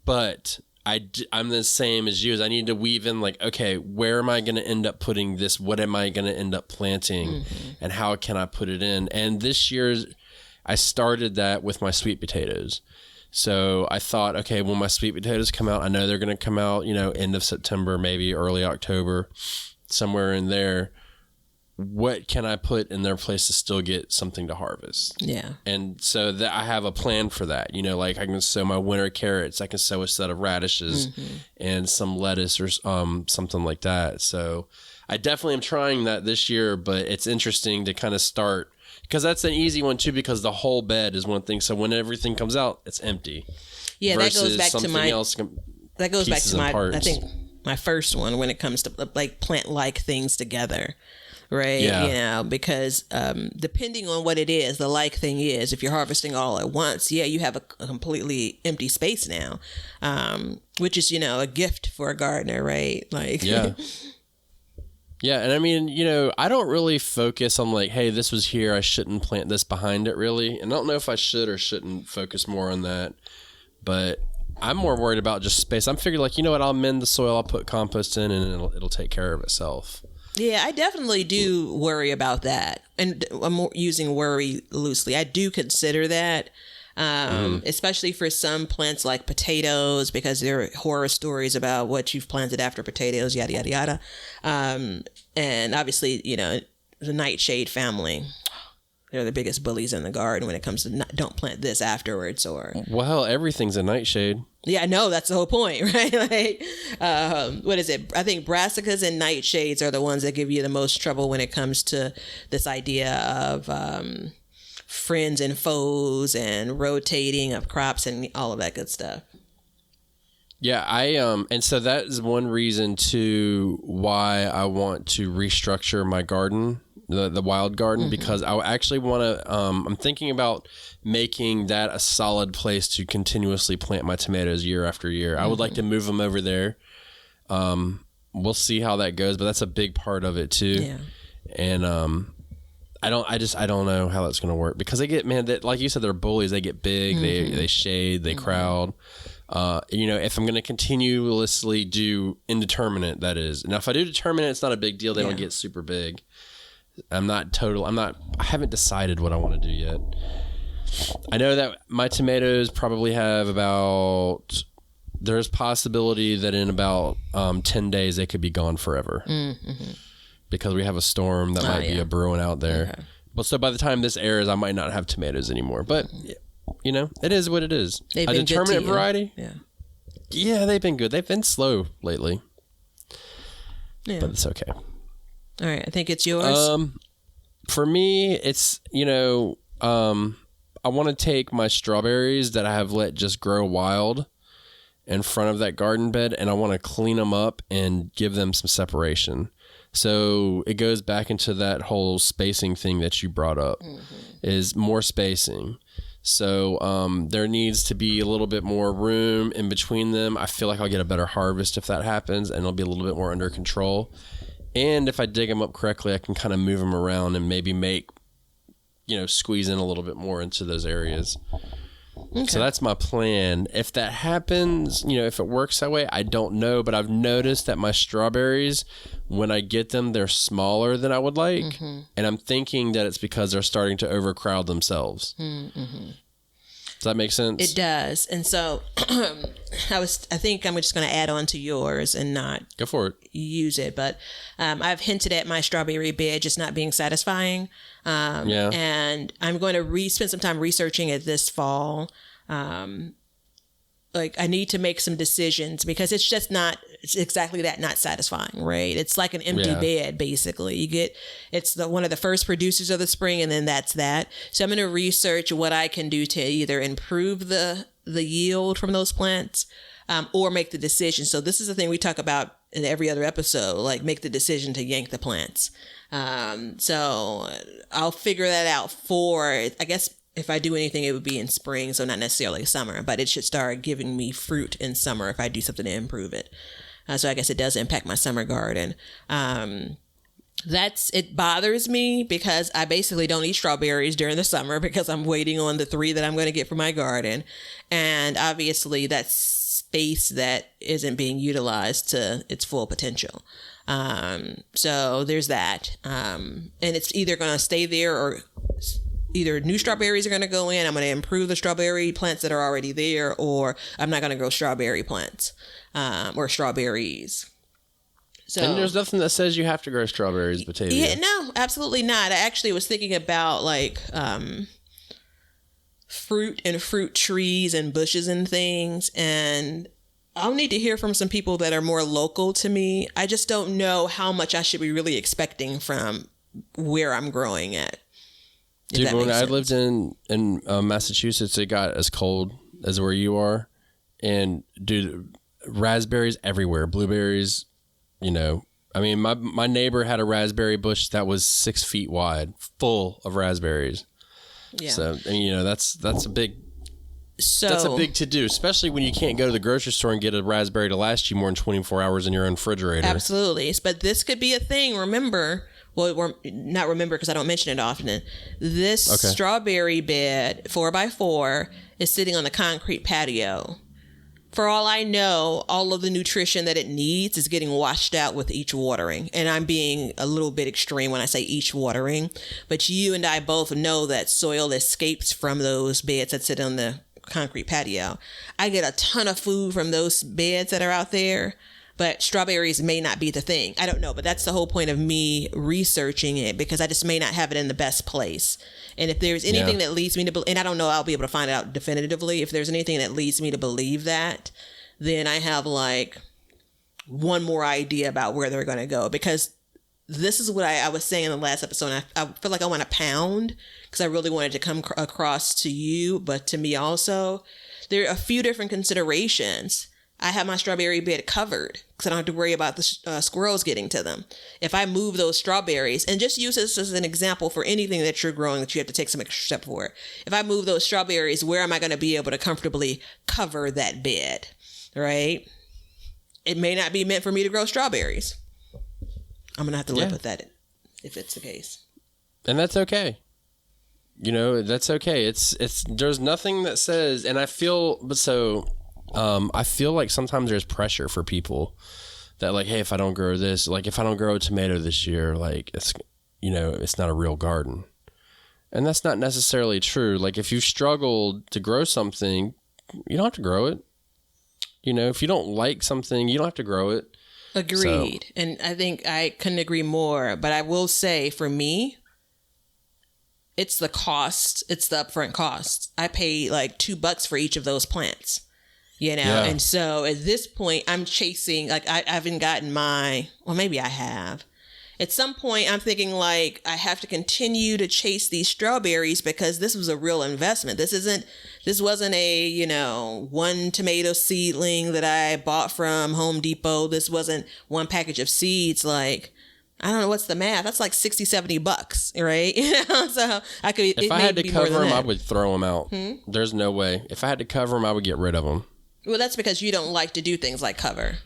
but I'm the same as you. As I need to weave in like, okay, where am I going to end up putting this? What am I going to end up planting? And how can I put it in? And this year I started that with my sweet potatoes. So I thought, okay, when my sweet potatoes come out, I know they're going to come out, end of September, maybe early October, somewhere in there. What can I put in their place to still get something to harvest? Yeah. And so that I have a plan for that. Like I can sow my winter carrots. I can sow a set of radishes and some lettuce or something like that. So I definitely am trying that this year, but it's interesting to kind of start because that's an easy one too, because the whole bed is one thing. So when everything comes out, it's empty. Yeah. That goes back to I think my first one when it comes to like plant-like things together. Right. Yeah. Because depending on what it is, the like thing is, if you're harvesting all at once, you have a completely empty space now, which is, a gift for a gardener. Right. Like, yeah. Yeah. And I mean, I don't really focus on like, hey, this was here. I shouldn't plant this behind it really. And I don't know if I should or shouldn't focus more on that. But I'm more worried about just space. I'm figuring like, what, I'll amend the soil. I'll put compost in and it'll take care of itself. Yeah, I definitely do worry about that. And I'm using worry loosely. I do consider that, especially for some plants like potatoes, because there are horror stories about what you've planted after potatoes, yada, yada, yada. And obviously, the nightshade family, they're the biggest bullies in the garden when it comes to don't plant this afterwards or... Well, everything's a nightshade. Yeah, no, that's the whole point, right? Like, what is it? I think brassicas and nightshades are the ones that give you the most trouble when it comes to this idea of friends and foes and rotating of crops and all of that good stuff. Yeah, and so that is one reason too why I want to restructure my garden, the wild garden, because I actually want to, I'm thinking about making that a solid place to continuously plant my tomatoes year after year. I would like to move them over there. We'll see how that goes, but that's a big part of it too. Yeah. And, I don't know how that's going to work because they get, like you said, they're bullies. They get big, they shade, they crowd. If I'm going to continuously do indeterminate, that is. Now, if I do determinate, it's not a big deal. They don't get super big. I haven't decided what I want to do yet. I know that my tomatoes probably have there's possibility that in about 10 days they could be gone forever because we have a storm that might be a brewing out there. Okay. But so by the time this airs, I might not have tomatoes anymore. But, it is what it is. A determinate variety? Yeah, they've been good. They've been slow lately. Yeah. But it's okay. All right, I think it's yours. For me, it's, I want to take my strawberries that I have let just grow wild in front of that garden bed, and I want to clean them up and give them some separation. So it goes back into that whole spacing thing that you brought up, is more spacing. So there needs to be a little bit more room in between them. I feel like I'll get a better harvest if that happens, and it'll be a little bit more under control. And if I dig them up correctly, I can kind of move them around and maybe make, squeeze in a little bit more into those areas. Okay. So that's my plan. If that happens, if it works that way, I don't know. But I've noticed that my strawberries, when I get them, they're smaller than I would like. Mm-hmm. And I'm thinking that it's because they're starting to overcrowd themselves. Mm-hmm. Does that make sense? It does. And so I think I'm just going to add on to yours and not go for it. Use it. But I've hinted at my strawberry bed just not being satisfying. And I'm going to spend some time researching it this fall. I need to make some decisions because it's just it's exactly that, not satisfying, right? It's like an empty bed, basically. It's one of the first producers of the spring, and then that's that. So I'm going to research what I can do to either improve the yield from those plants or make the decision. So this is the thing we talk about in every other episode, like make the decision to yank the plants. So I'll figure that out I guess, if I do anything, it would be in spring, so not necessarily summer, but it should start giving me fruit in summer if I do something to improve it. So I guess it does impact my summer garden. It bothers me because I basically don't eat strawberries during the summer because I'm waiting on the 3 that I'm going to get for my garden. And obviously that's space that isn't being utilized to its full potential. So there's that. And it's either going to stay there or either new strawberries are going to go in. I'm going to improve the strawberry plants that are already there, or I'm not going to grow strawberry plants or strawberries. So, and there's nothing that says you have to grow strawberries, Batavia. Yeah, no, absolutely not. I actually was thinking about fruit and fruit trees and bushes and things, and I'll need to hear from some people that are more local to me. I just don't know how much I should be really expecting from where I'm growing at. Dude, when I lived in Massachusetts, it got as cold as where you are. And, dude, raspberries everywhere. Blueberries, I mean, my neighbor had a raspberry bush that was 6 feet wide, full of raspberries. Yeah. So, and, that's a big... that's a big to-do, especially when you can't go to the grocery store and get a raspberry to last you more than 24 hours in your own refrigerator. Absolutely. But this could be a thing, remember... Well, not remember because I don't mention it often. This strawberry bed, 4x4, is sitting on the concrete patio. For all I know, all of the nutrition that it needs is getting washed out with each watering. And I'm being a little bit extreme when I say each watering. But you and I both know that soil escapes from those beds that sit on the concrete patio. I get a ton of food from those beds that are out there. But strawberries may not be the thing. I don't know, but that's the whole point of me researching it because I just may not have it in the best place. And if there's anything that leads me to, and I don't know, I'll be able to find out definitively. If there's anything that leads me to believe that, then I have one more idea about where they're going to go. Because this is what I was saying in the last episode. I feel like I want to pound because I really wanted to come across to you, but to me also. There are a few different considerations. I have my strawberry bed covered because I don't have to worry about the squirrels getting to them. If I move those strawberries, and just use this as an example for anything that you're growing that you have to take some extra step for. If I move those strawberries, where am I going to be able to comfortably cover that bed, right? It may not be meant for me to grow strawberries. I'm going to have to live with that if it's the case. And that's okay. That's okay. It's there's nothing that says, and I feel like sometimes there's pressure for people that hey, if I don't grow this, if I don't grow a tomato this year, it's, it's not a real garden. And that's not necessarily true. If you struggled to grow something, you don't have to grow it. If you don't like something, you don't have to grow it. Agreed. So, and I think I couldn't agree more, but I will say for me, it's the cost. It's the upfront cost. I pay $2 for each of those plants. And so at this point, I'm chasing, I haven't gotten well, maybe I have. At some point, I'm thinking I have to continue to chase these strawberries because this was a real investment. This wasn't a, one tomato seedling that I bought from Home Depot. This wasn't one package of seeds. I don't know what's the math. That's $60-$70, right? So I could. If I had to cover them, I would throw them out. There's no way. If I had to cover them, I would get rid of them. Well, that's because you don't like to do things like cover.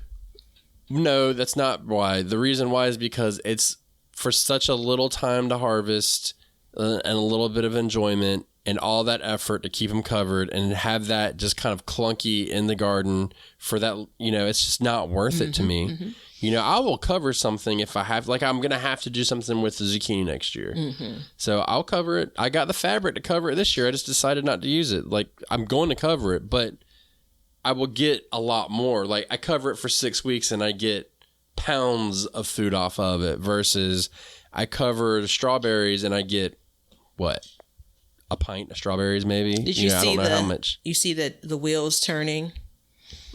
No, that's not why. The reason why is because it's for such a little time to harvest and a little bit of enjoyment and all that effort to keep them covered and have that just kind of clunky in the garden for that, it's just not worth it to me. I will cover something if I have, like I'm going to have to do something with the zucchini next year. So I'll cover it. I got the fabric to cover it this year. I just decided not to use it. Like I'm going to cover it, but I will get a lot more. Like I cover it for 6 weeks and I get pounds of food off of it versus I cover the strawberries and I get what? A pint of strawberries maybe? Did you see I don't know how much. You see the wheels turning?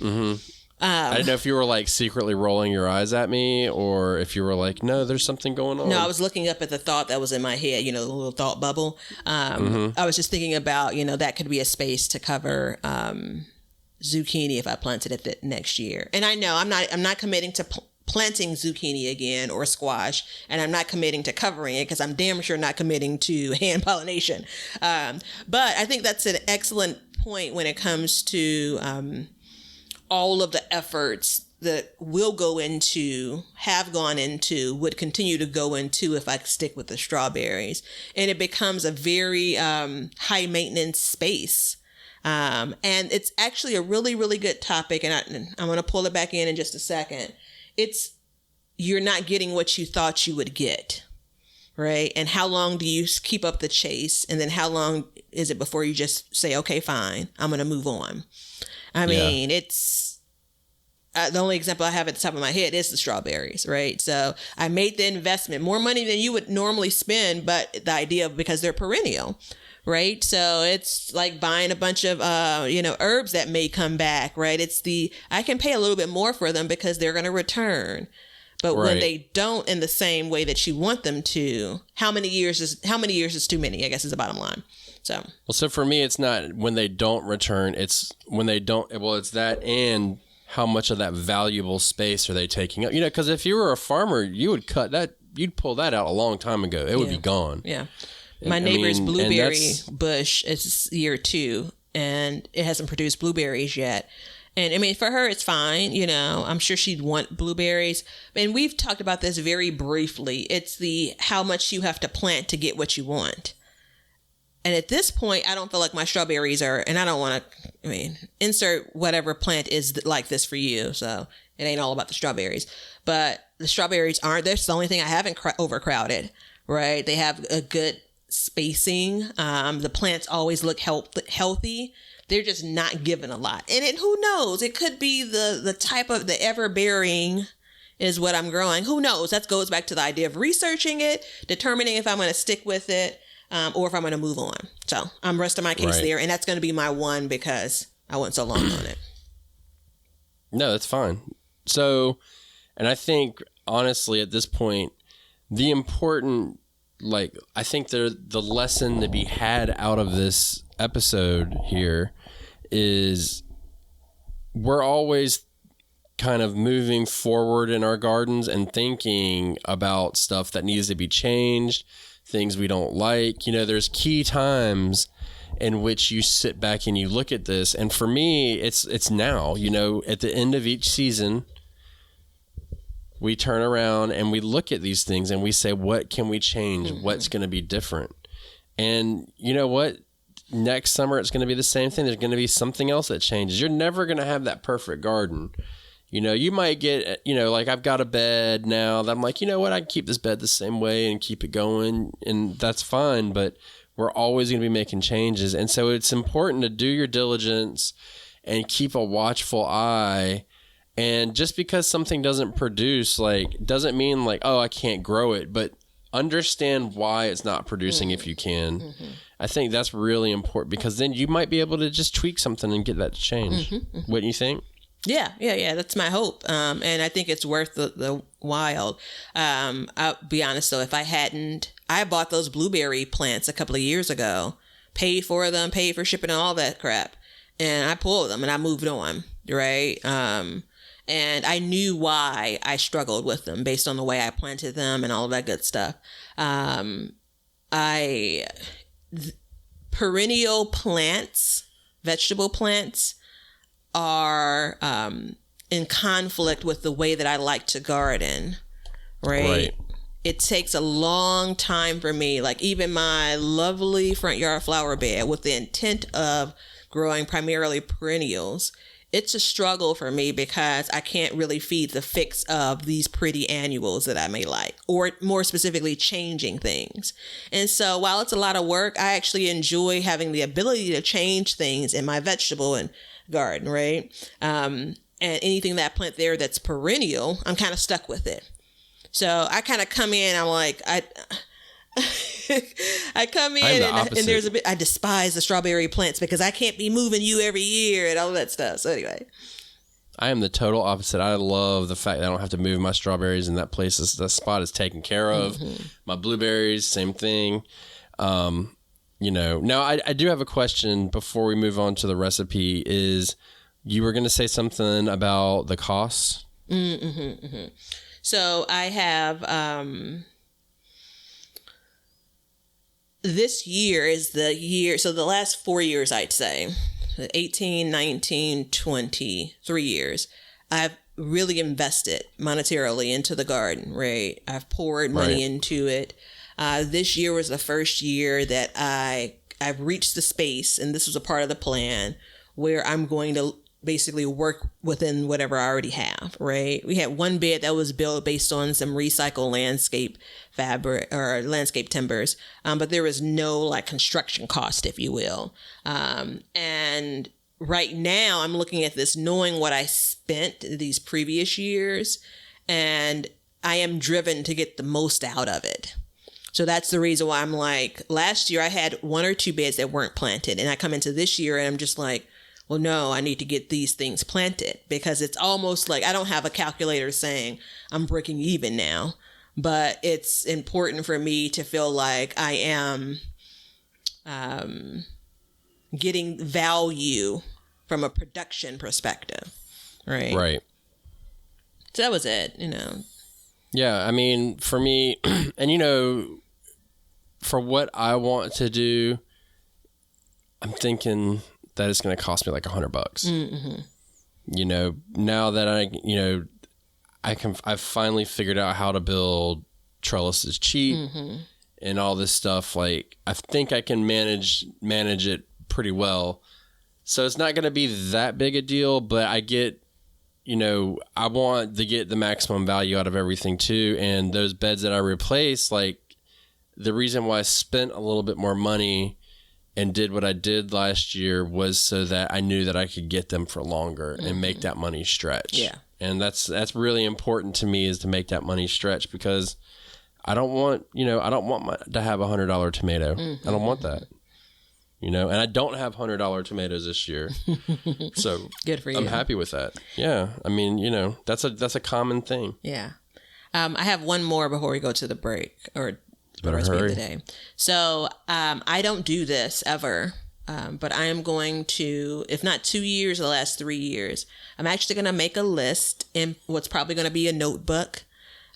I didn't know if you were like secretly rolling your eyes at me or if you were like, no, there's something going on. No, I was looking up at the thought that was in my head, the little thought bubble. I was just thinking about, that could be a space to cover zucchini if I planted it next year. And I know I'm not committing to planting zucchini again or squash, and I'm not committing to covering it because I'm damn sure not committing to hand pollination. But I think that's an excellent point when it comes to all of the efforts that will go into, have gone into, would continue to go into if I stick with the strawberries. And it becomes a very high maintenance space. And it's actually a really, really good topic. And I'm going to pull it back in just a second. You're not getting what you thought you would get, right? And how long do you keep up the chase? And then how long is it before you just say, okay, fine, I'm going to move on? I mean, it's the only example I have at the top of my head is the strawberries, right? So I made the investment, more money than you would normally spend, but the idea of because they're perennial, right? So it's like buying a bunch of, herbs that may come back, right? I can pay a little bit more for them because they're going to return. But when they don't in the same way that you want them to, how many years is too many, I guess is the bottom line. So for me, it's not when they don't return. It's when they don't. Well, it's that and how much of that valuable space are they taking up? Because if you were a farmer, you would you'd pull that out a long time ago. It would be gone. Yeah. My neighbor's blueberry bush is year 2 and it hasn't produced blueberries yet. And I mean, for her, it's fine. I'm sure she'd want blueberries. And we've talked about this very briefly. It's how much you have to plant to get what you want. And at this point, I don't feel like my strawberries are, and I don't want to, insert whatever plant is like this for you. So it ain't all about the strawberries, but the strawberries aren't, that's the only thing I haven't overcrowded, right? They have a good spacing. The plants always look healthy. They're just not given a lot. And who knows? It could be the type of the ever-bearing is what I'm growing. Who knows? That goes back to the idea of researching it, determining if I'm going to stick with it, or if I'm going to move on. So I'm resting my case there. And that's going to be my one because I went so long on it. No, that's fine. So, and I think honestly at this point, the important, I think the lesson to be had out of this episode here is we're always kind of moving forward in our gardens and thinking about stuff that needs to be changed, things we don't like. There's key times in which you sit back and you look at this. And for me, it's now, at the end of each season, we turn around and we look at these things and we say, what can we change? Mm-hmm. What's going to be different? And you know what? Next summer, it's going to be the same thing. There's going to be something else that changes. You're never going to have that perfect garden. You might get, I've got a bed now that I'm like, I can keep this bed the same way and keep it going. And that's fine. But we're always going to be making changes. And so it's important to do your diligence and keep a watchful eye. And just because something doesn't produce, doesn't mean oh, I can't grow it. But understand why it's not producing if you can. Mm-hmm. I think that's really important because then you might be able to just tweak something and get that to change. Mm-hmm. Wouldn't you think? Yeah. That's my hope. And I think it's worth the while. I'll be honest though, if I bought those blueberry plants a couple of years ago, paid for them, paid for shipping and all that crap. And I pulled them and I moved on. Right. And I knew why I struggled with them based on the way I planted them and all of that good stuff. Perennial plants, vegetable plants are in conflict with the way that I like to garden, right? It takes a long time for me, like even my lovely front yard flower bed with the intent of growing primarily perennials. It's a struggle for me because I can't really feed the fix of these pretty annuals that I may like, or more specifically, changing things. And so while it's a lot of work, I actually enjoy having the ability to change things in my vegetable and garden, right? And anything that I plant there that's perennial, I'm kind of stuck with it. So I kind of come in, I'm like, I come in and there's a bit, I despise the strawberry plants because I can't be moving you every year and all that stuff. So anyway. I am the total opposite. I love the fact that I don't have to move my strawberries in that place. That spot is taken care of. My blueberries, same thing. Now I do have a question before we move on to the recipe is you were going to say something about the costs? So I have, this year is the year, so the last 4 years, I'd say, 18, 19, 20, 3 years, I've really invested monetarily into the garden, right? I've poured money into it. This year was the first year that I've reached the space, and this was a part of the plan, where I'm going to basically work within whatever I already have, right? We had one bed that was built based on some recycled landscape fabric or landscape timbers, but there was no like construction cost, if you will. And right now I'm looking at this knowing what I spent these previous years, and I am driven to get the most out of it. So that's the reason why I'm like, last year I had 1 or 2 beds that weren't planted, and I come into this year and I'm just like, well, no, I need to get these things planted, because it's almost like I don't have a calculator saying I'm breaking even now, but it's important for me to feel like I am getting value from a production perspective. Right. Right. So that was it, Yeah. I mean, for me, and for what I want to do, I'm thinking that it's going to cost me like $100. Now that I've finally figured out how to build trellises cheap and all this stuff. Like, I think I can manage it pretty well. So it's not going to be that big a deal, but I get, I want to get the maximum value out of everything too. And those beds that I replace, like, the reason why I spent a little bit more money and did what I did last year was so that I knew that I could get them for longer and make that money stretch. Yeah. And that's really important to me, is to make that money stretch, because I don't want, to have $100 tomato. I don't want that, and I don't have $100 tomatoes this year. So good for you. I'm happy with that. Yeah. I mean, that's a common thing. Yeah. I have one more before we go to the break, or better hurry. Today. So I don't do this ever, but I am going to, if not 2 years, the last 3 years, I'm actually going to make a list in what's probably going to be a notebook,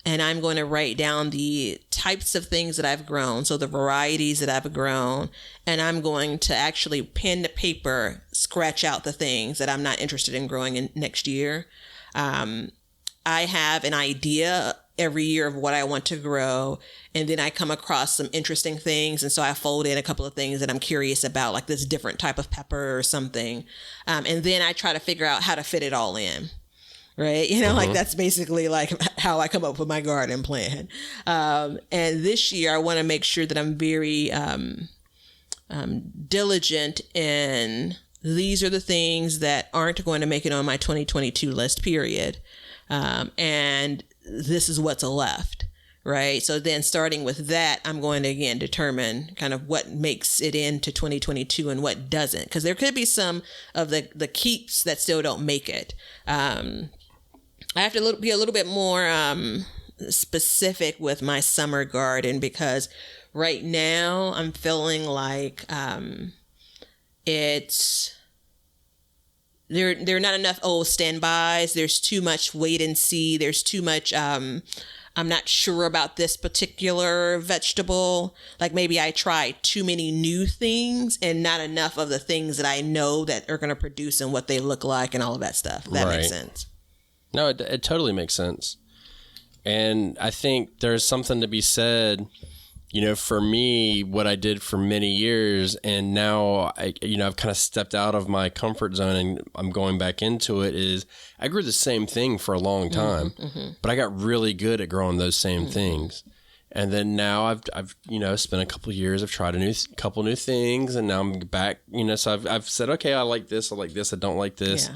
and I'm going to write down the types of things that I've grown, so the varieties that I've grown, and I'm going to actually pen to paper, scratch out the things that I'm not interested in growing in next year. I have an idea every year of what I want to grow, and then I come across some interesting things, and so I fold in a couple of things that I'm curious about, like this different type of pepper or something, and then I try to figure out how to fit it all in, right? Like that's basically like how I come up with my garden plan. And this year I want to make sure that I'm very diligent in, these are the things that aren't going to make it on my 2022 list, period. And this is what's left, right? So then starting with that, I'm going to, again, determine kind of what makes it into 2022 and what doesn't, because there could be some of the keeps that still don't make it. I have to be a little bit more specific with my summer garden, because right now I'm feeling like there are not enough standbys. There's too much wait and see. There's too much I'm not sure about this particular vegetable. Like maybe I tried too many new things and not enough of the things that I know that are going to produce and what they look like and all of that stuff. That makes sense. No, it totally makes sense. And I think there's something to be said, you know, for me, what I did for many years, and now I've kind of stepped out of my comfort zone and I'm going back into it, is I grew the same thing for a long time, but I got really good at growing those same things. And then now I've spent a couple of years, I've tried couple new things, and now I'm back, so I've said, okay, I like this, I don't like this,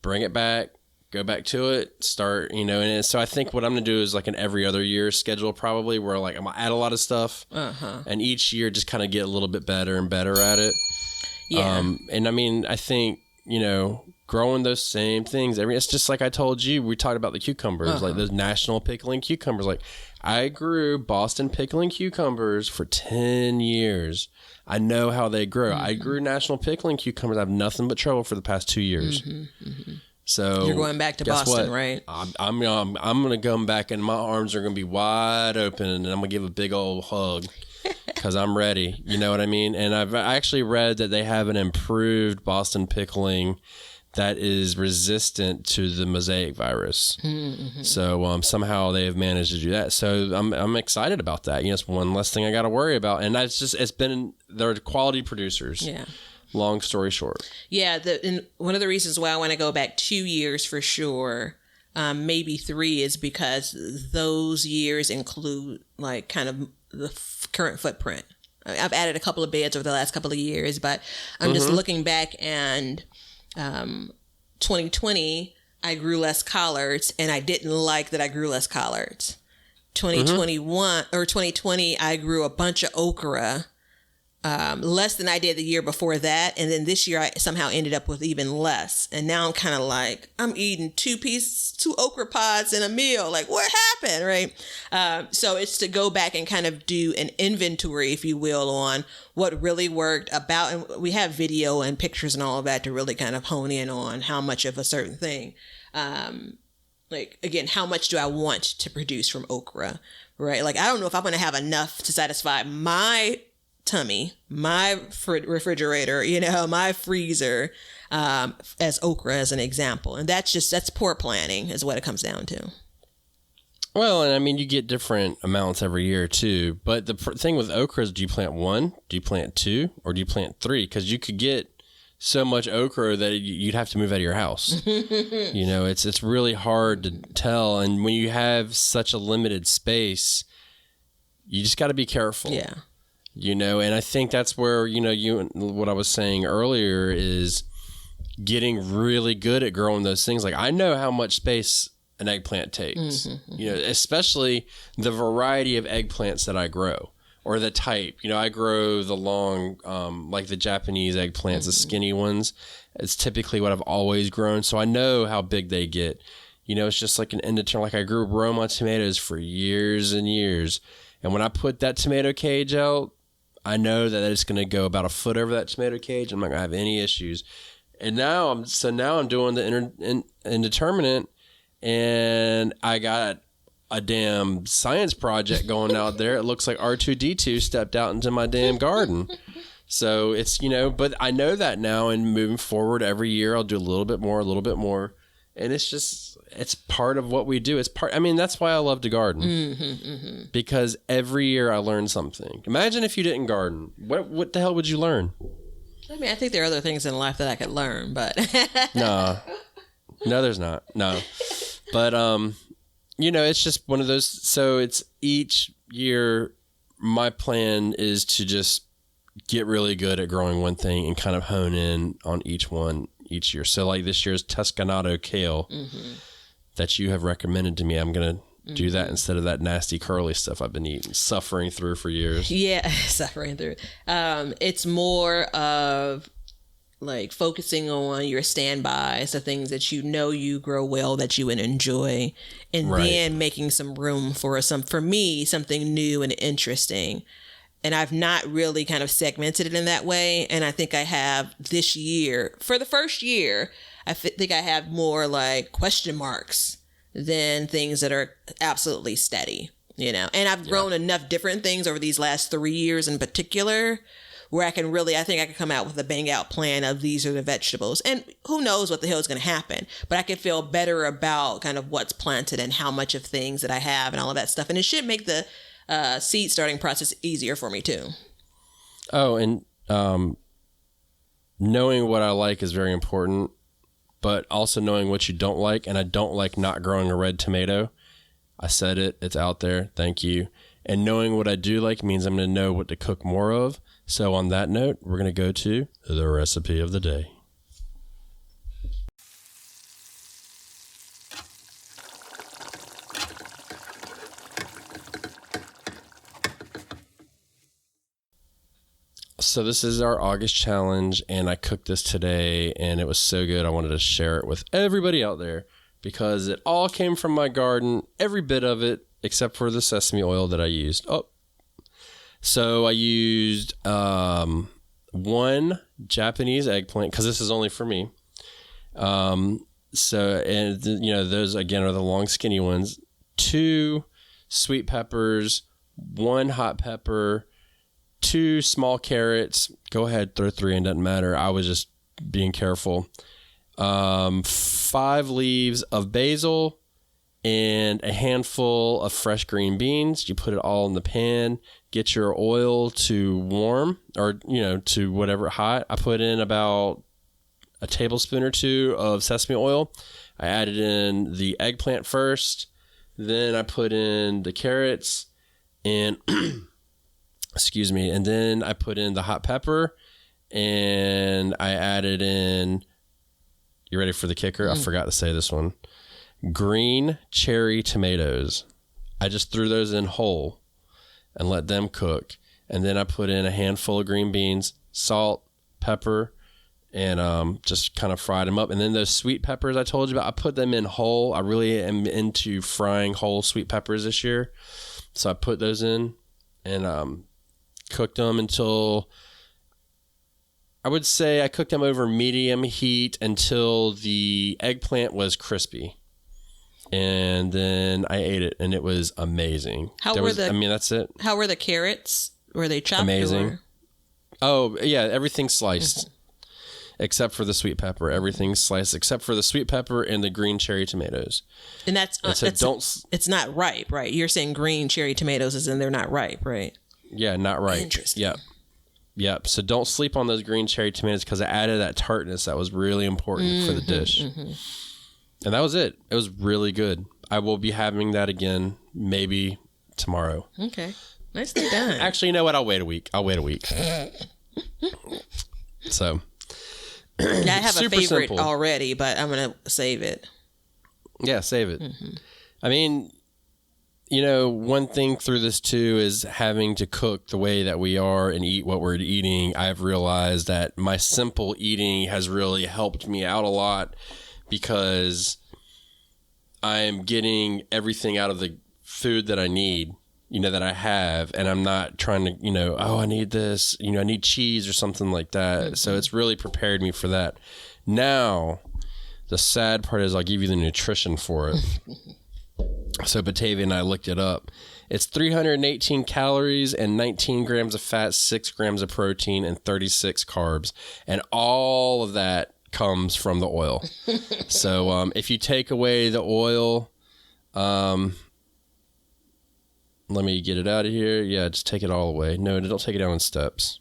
bring it back, go back to it, start, and so I think what I'm going to do is like an every other year schedule, probably, where like I'm going to add a lot of stuff, and each year just kind of get a little bit better and better at it. Yeah. And I mean, I think, growing those same things, it's just like I told you, we talked about the cucumbers, like those national pickling cucumbers. Like, I grew Boston pickling cucumbers for 10 years. I know how they grow. I grew national pickling cucumbers. I have nothing but trouble for the past 2 years. So you're going back to Boston, right? I'm going to come back, and my arms are going to be wide open, and I'm going to give a big old hug because I'm ready. You know what I mean? And I actually read that they have an improved Boston pickling that is resistant to the mosaic virus. So somehow they have managed to do that. So I'm excited about that. It's one less thing I got to worry about. And they're quality producers. Yeah. Long story short. Yeah. And one of the reasons why I want to go back 2 years for sure, maybe 3, is because those years include like kind of the current footprint. I've added a couple of beds over the last couple of years, but I'm just looking back, and 2020, I grew less collards, and I didn't like that I grew less collards. 2020, I grew a bunch of okra, less than I did the year before that. And then this year I somehow ended up with even less. And now I'm kind of like, I'm eating 2 okra pods in a meal. Like, what happened? Right. So it's to go back and kind of do an inventory, if you will, on what really worked about. And we have video and pictures and all of that to really kind of hone in on how much of a certain thing. Like, again, how much do I want to produce from okra? Right. Like, I don't know if I'm going to have enough to satisfy my tummy, my refrigerator, my freezer, as okra as an example. And that's poor planning is what it comes down to. Well, and I mean, you get different amounts every year too. But the thing with okra is, do you plant 1, do you plant 2, or do you plant 3? Because you could get so much okra that you'd have to move out of your house. It's really hard to tell. And when you have such a limited space, you just got to be careful. Yeah. And I think that's where, what I was saying earlier is getting really good at growing those things. Like, I know how much space an eggplant takes, especially the variety of eggplants that I grow, or the type. I grow the long, like the Japanese eggplants, the skinny ones. It's typically what I've always grown. So I know how big they get. It's just like an indeterminate. Like, I grew Roma tomatoes for years and years. And when I put that tomato cage out, I know that it's going to go about a foot over that tomato cage. I'm not going to have any issues. And now I'm doing the indeterminate, and I got a damn science project going out there. It looks like R2-D2 stepped out into my damn garden. So it's, but I know that now, and moving forward every year, I'll do a little bit more. And it's part of what we do. That's why I love to garden, because every year I learn something. Imagine if you didn't garden. What the hell would you learn? I think there are other things in life that I could learn, but no, there's not. No, but it's just one of those. So it's each year, my plan is to just get really good at growing one thing and kind of hone in on each one each year. So like this year's Tuscanato kale that you have recommended to me, I'm going to do that instead of that nasty curly stuff I've been suffering through for years. Yeah, suffering through. It's more of like focusing on your standbys, the things that you grow well, that you would enjoy, and then making some room for something new and interesting. And I've not really kind of segmented it in that way. And I think I have this year, for the first year, I think I have more like question marks than things that are absolutely steady, And I've grown enough different things over these last 3 years in particular, where I think I can come out with a bang out plan of these are the vegetables. And who knows what the hell is going to happen, but I can feel better about kind of what's planted and how much of things that I have and all of that stuff. And it should make the seed starting process easier for me too. Oh, and knowing what I like is very important, but also knowing what you don't like. And I don't like not growing a red tomato. I said it. It's out there. Thank you. And knowing what I do like means I'm going to know what to cook more of. So on that note, we're going to go to the recipe of the day. So this is our August challenge, and I cooked this today, and it was so good. I wanted to share it with everybody out there because it all came from my garden, every bit of it, except for the sesame oil that I used. So I used 1 Japanese eggplant, because this is only for me. Those again are the long skinny ones. 2 sweet peppers, 1 hot pepper, 2 small carrots. Go ahead, throw 3 in, doesn't matter. I was just being careful. 5 leaves of basil and a handful of fresh green beans. You put it all in the pan, get your oil to warm or, to whatever hot. I put in about a tablespoon or 2 of sesame oil. I added in the eggplant first. Then I put in the carrots and excuse me. And then I put in the hot pepper and I added in, you ready for the kicker? I forgot to say this one. Green cherry tomatoes. I just threw those in whole and let them cook. And then I put in a handful of green beans, salt, pepper, and just kind of fried them up. And then those sweet peppers I told you about, I put them in whole. I really am into frying whole sweet peppers this year. So I put those in and cooked them until, I would say I cooked them over medium heat until the eggplant was crispy. And then I ate it, and it was amazing. That's it. How were the carrots? Were they chopped? Amazing. Or? Oh, yeah, everything sliced. Except for the sweet pepper. Everything's sliced except for the sweet pepper and the green cherry tomatoes. And it's not ripe, right? You're saying green cherry tomatoes as in they're not ripe, right? Yeah, not ripe. Interesting. Yep. So don't sleep on those green cherry tomatoes because it added that tartness that was really important for the dish. And that was it. It was really good. I will be having that again maybe tomorrow. Okay. Nicely done. Actually, you know what? I'll wait a week. So. Yeah, I have a favorite simple already, but I'm going to save it. Yeah, save it. I mean, one thing through this too is having to cook the way that we are and eat what we're eating. I've realized that my simple eating has really helped me out a lot because I'm getting everything out of the food that I need, that I have, and I'm not trying to, I need this, I need cheese or something like that. So it's really prepared me for that. Now, the sad part is I'll give you the nutrition for it. So Batavia and I looked it up. It's 318 calories and 19 grams of fat, 6 grams of protein, and 36 carbs. And all of that comes from the oil. So if you take away the oil, let me get it out of here. Yeah, just take it all away. No, don't take it down in steps.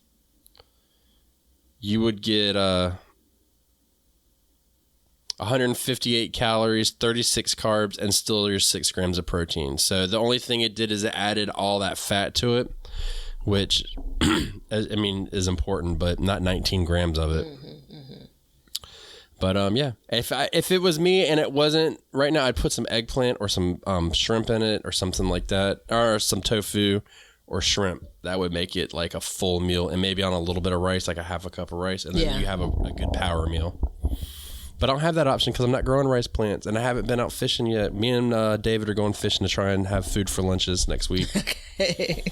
You would get 158 calories, 36 carbs, and still your 6 grams of protein. So the only thing it did is it added all that fat to it, which, is important, but not 19 grams of it. But if it was me and it wasn't right now, I'd put some eggplant or some shrimp in it or something like that, or some tofu or shrimp. That would make it like a full meal, and maybe on a little bit of rice, like a half a cup of rice, and then you have a good power meal. But I don't have that option because I'm not growing rice plants, and I haven't been out fishing yet. Me and David are going fishing to try and have food for lunches next week. Okay.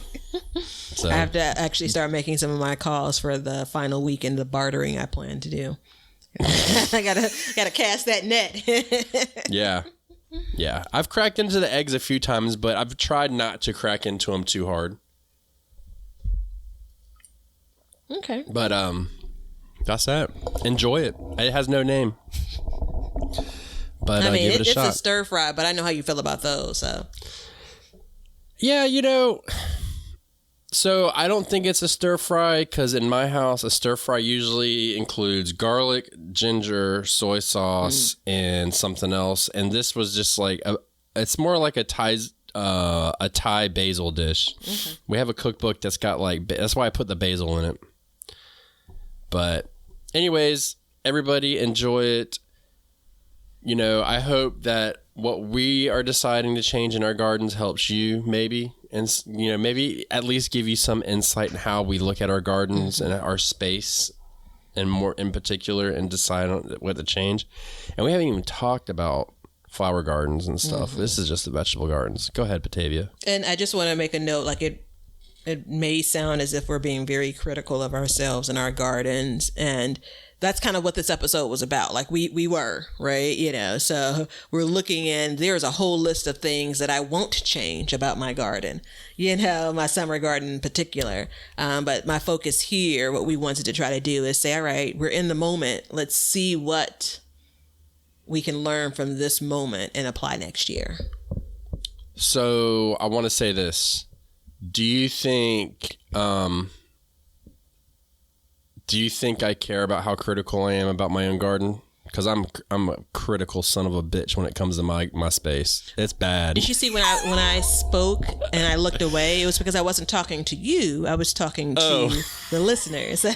So I have to actually start making some of my calls for the final weekend of bartering I plan to do. I gotta cast that net. Yeah. I've cracked into the eggs a few times, but I've tried not to crack into them too hard. Okay. But that's that. Enjoy it. It has no name. But I mean, give it a it's shot. a stir fry, but I know how you feel about those. So Yeah, so I don't think it's a stir fry because in my house, a stir fry usually includes garlic, ginger, soy sauce, and something else. And this was just like it's more like a Thai basil dish. Okay. We have a cookbook that's got that's why I put the basil in it. But anyways, everybody enjoy it. I hope that what we are deciding to change in our gardens helps you maybe. And, maybe at least give you some insight in how we look at our gardens and our space and more in particular and decide on what to change. And we haven't even talked about flower gardens and stuff. This is just the vegetable gardens. Go ahead, Batavia. And I just want to make a note, like it may sound as if we're being very critical of ourselves and our gardens, and that's kind of what this episode was about. Like we were, right? So we're looking in, there's a whole list of things that I won't change about my garden, my summer garden in particular. But my focus here, what we wanted to try to do is say, all right, we're in the moment. Let's see what we can learn from this moment and apply next year. So I want to say this. Do you think I care about how critical I am about my own garden? Because I'm a critical son of a bitch when it comes to my space. It's bad. Did you see when I spoke and I looked away? It was because I wasn't talking to you. I was talking to the listeners. One,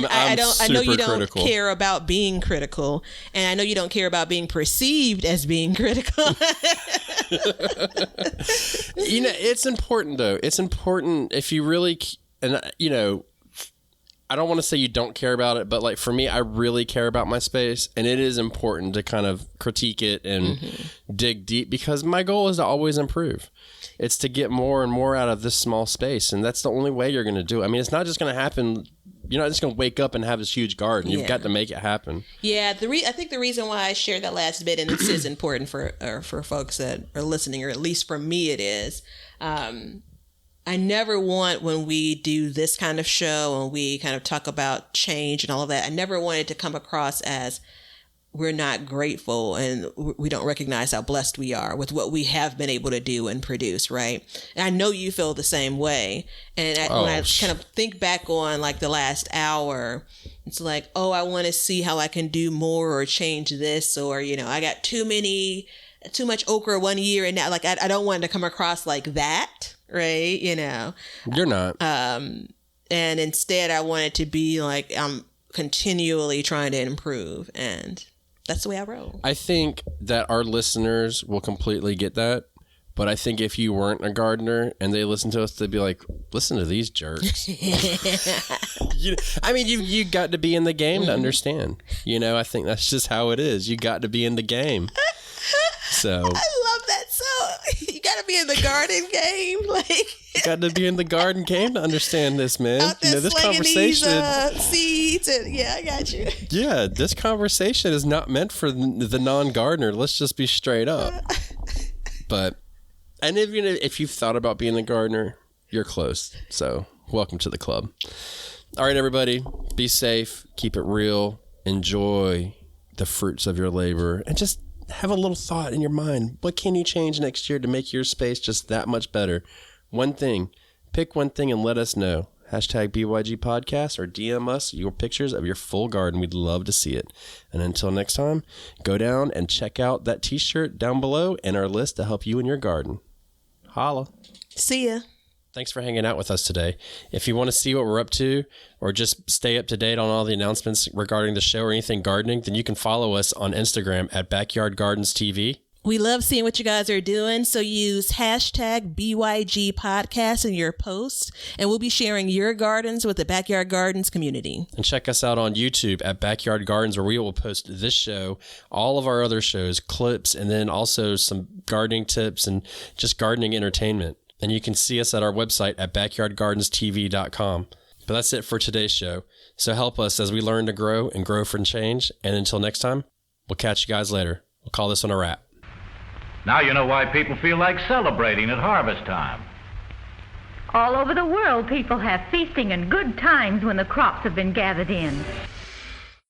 I know you don't critical. care about being critical, and I know you don't care about being perceived as being critical. It's important though. It's important if you really, and I don't want to say you don't care about it, but like for me, I really care about my space, and it is important to kind of critique it and dig deep because my goal is to always improve. It's to get more and more out of this small space, and that's the only way you're going to do it. I mean, it's not just going to happen. You're not just going to wake up and have this huge garden. You've got to make it happen. Yeah, I think the reason why I shared that last bit, and this is important for folks that are listening, or at least for me it is, I never want, when we do this kind of show and we kind of talk about change and all of that, I never want it to come across as we're not grateful and we don't recognize how blessed we are with what we have been able to do and produce, right? And I know you feel the same way. And when I kind of think back on like the last hour, it's like, I want to see how I can do more or change this, or, I got too much okra one year and now, like, I don't want it to come across like that. Right. You're not. And instead I want it to be like, I'm continually trying to improve, and that's the way I roll. I think that our listeners will completely get that. But I think if you weren't a gardener and they listen to us, they'd be like, listen to these jerks. You got to be in the game to understand. I think that's just how it is. You got to be in the game. So I love that. So you got to be in the garden game, you got to be in the garden game to understand this, man. Out there this conversation, these, seeds, and I got you. Yeah, this conversation is not meant for the non-gardener. Let's just be straight up. And if you've thought about being a gardener, you're close. So welcome to the club. All right, everybody, be safe, keep it real, enjoy the fruits of your labor, and just have a little thought in your mind. What can you change next year to make your space just that much better? One thing. Pick one thing and let us know. #BYG Podcast, or DM us your pictures of your full garden. We'd love to see it. And until next time, go down and check out that t-shirt down below and our list to help you in your garden. Holla. See ya. Thanks for hanging out with us today. If you want to see what we're up to or just stay up to date on all the announcements regarding the show or anything gardening, then you can follow us on Instagram at Backyard Gardens TV. We love seeing what you guys are doing, so use #BYG Podcast in your posts, and we'll be sharing your gardens with the Backyard Gardens community. And check us out on YouTube at Backyard Gardens, where we will post this show, all of our other shows, clips, and then also some gardening tips and just gardening entertainment. And you can see us at our website at backyardgardenstv.com. But that's it for today's show. So help us as we learn to grow and grow for change. And until next time, we'll catch you guys later. We'll call this one a wrap. Now you know why people feel like celebrating at harvest time. All over the world, people have feasting and good times when the crops have been gathered in.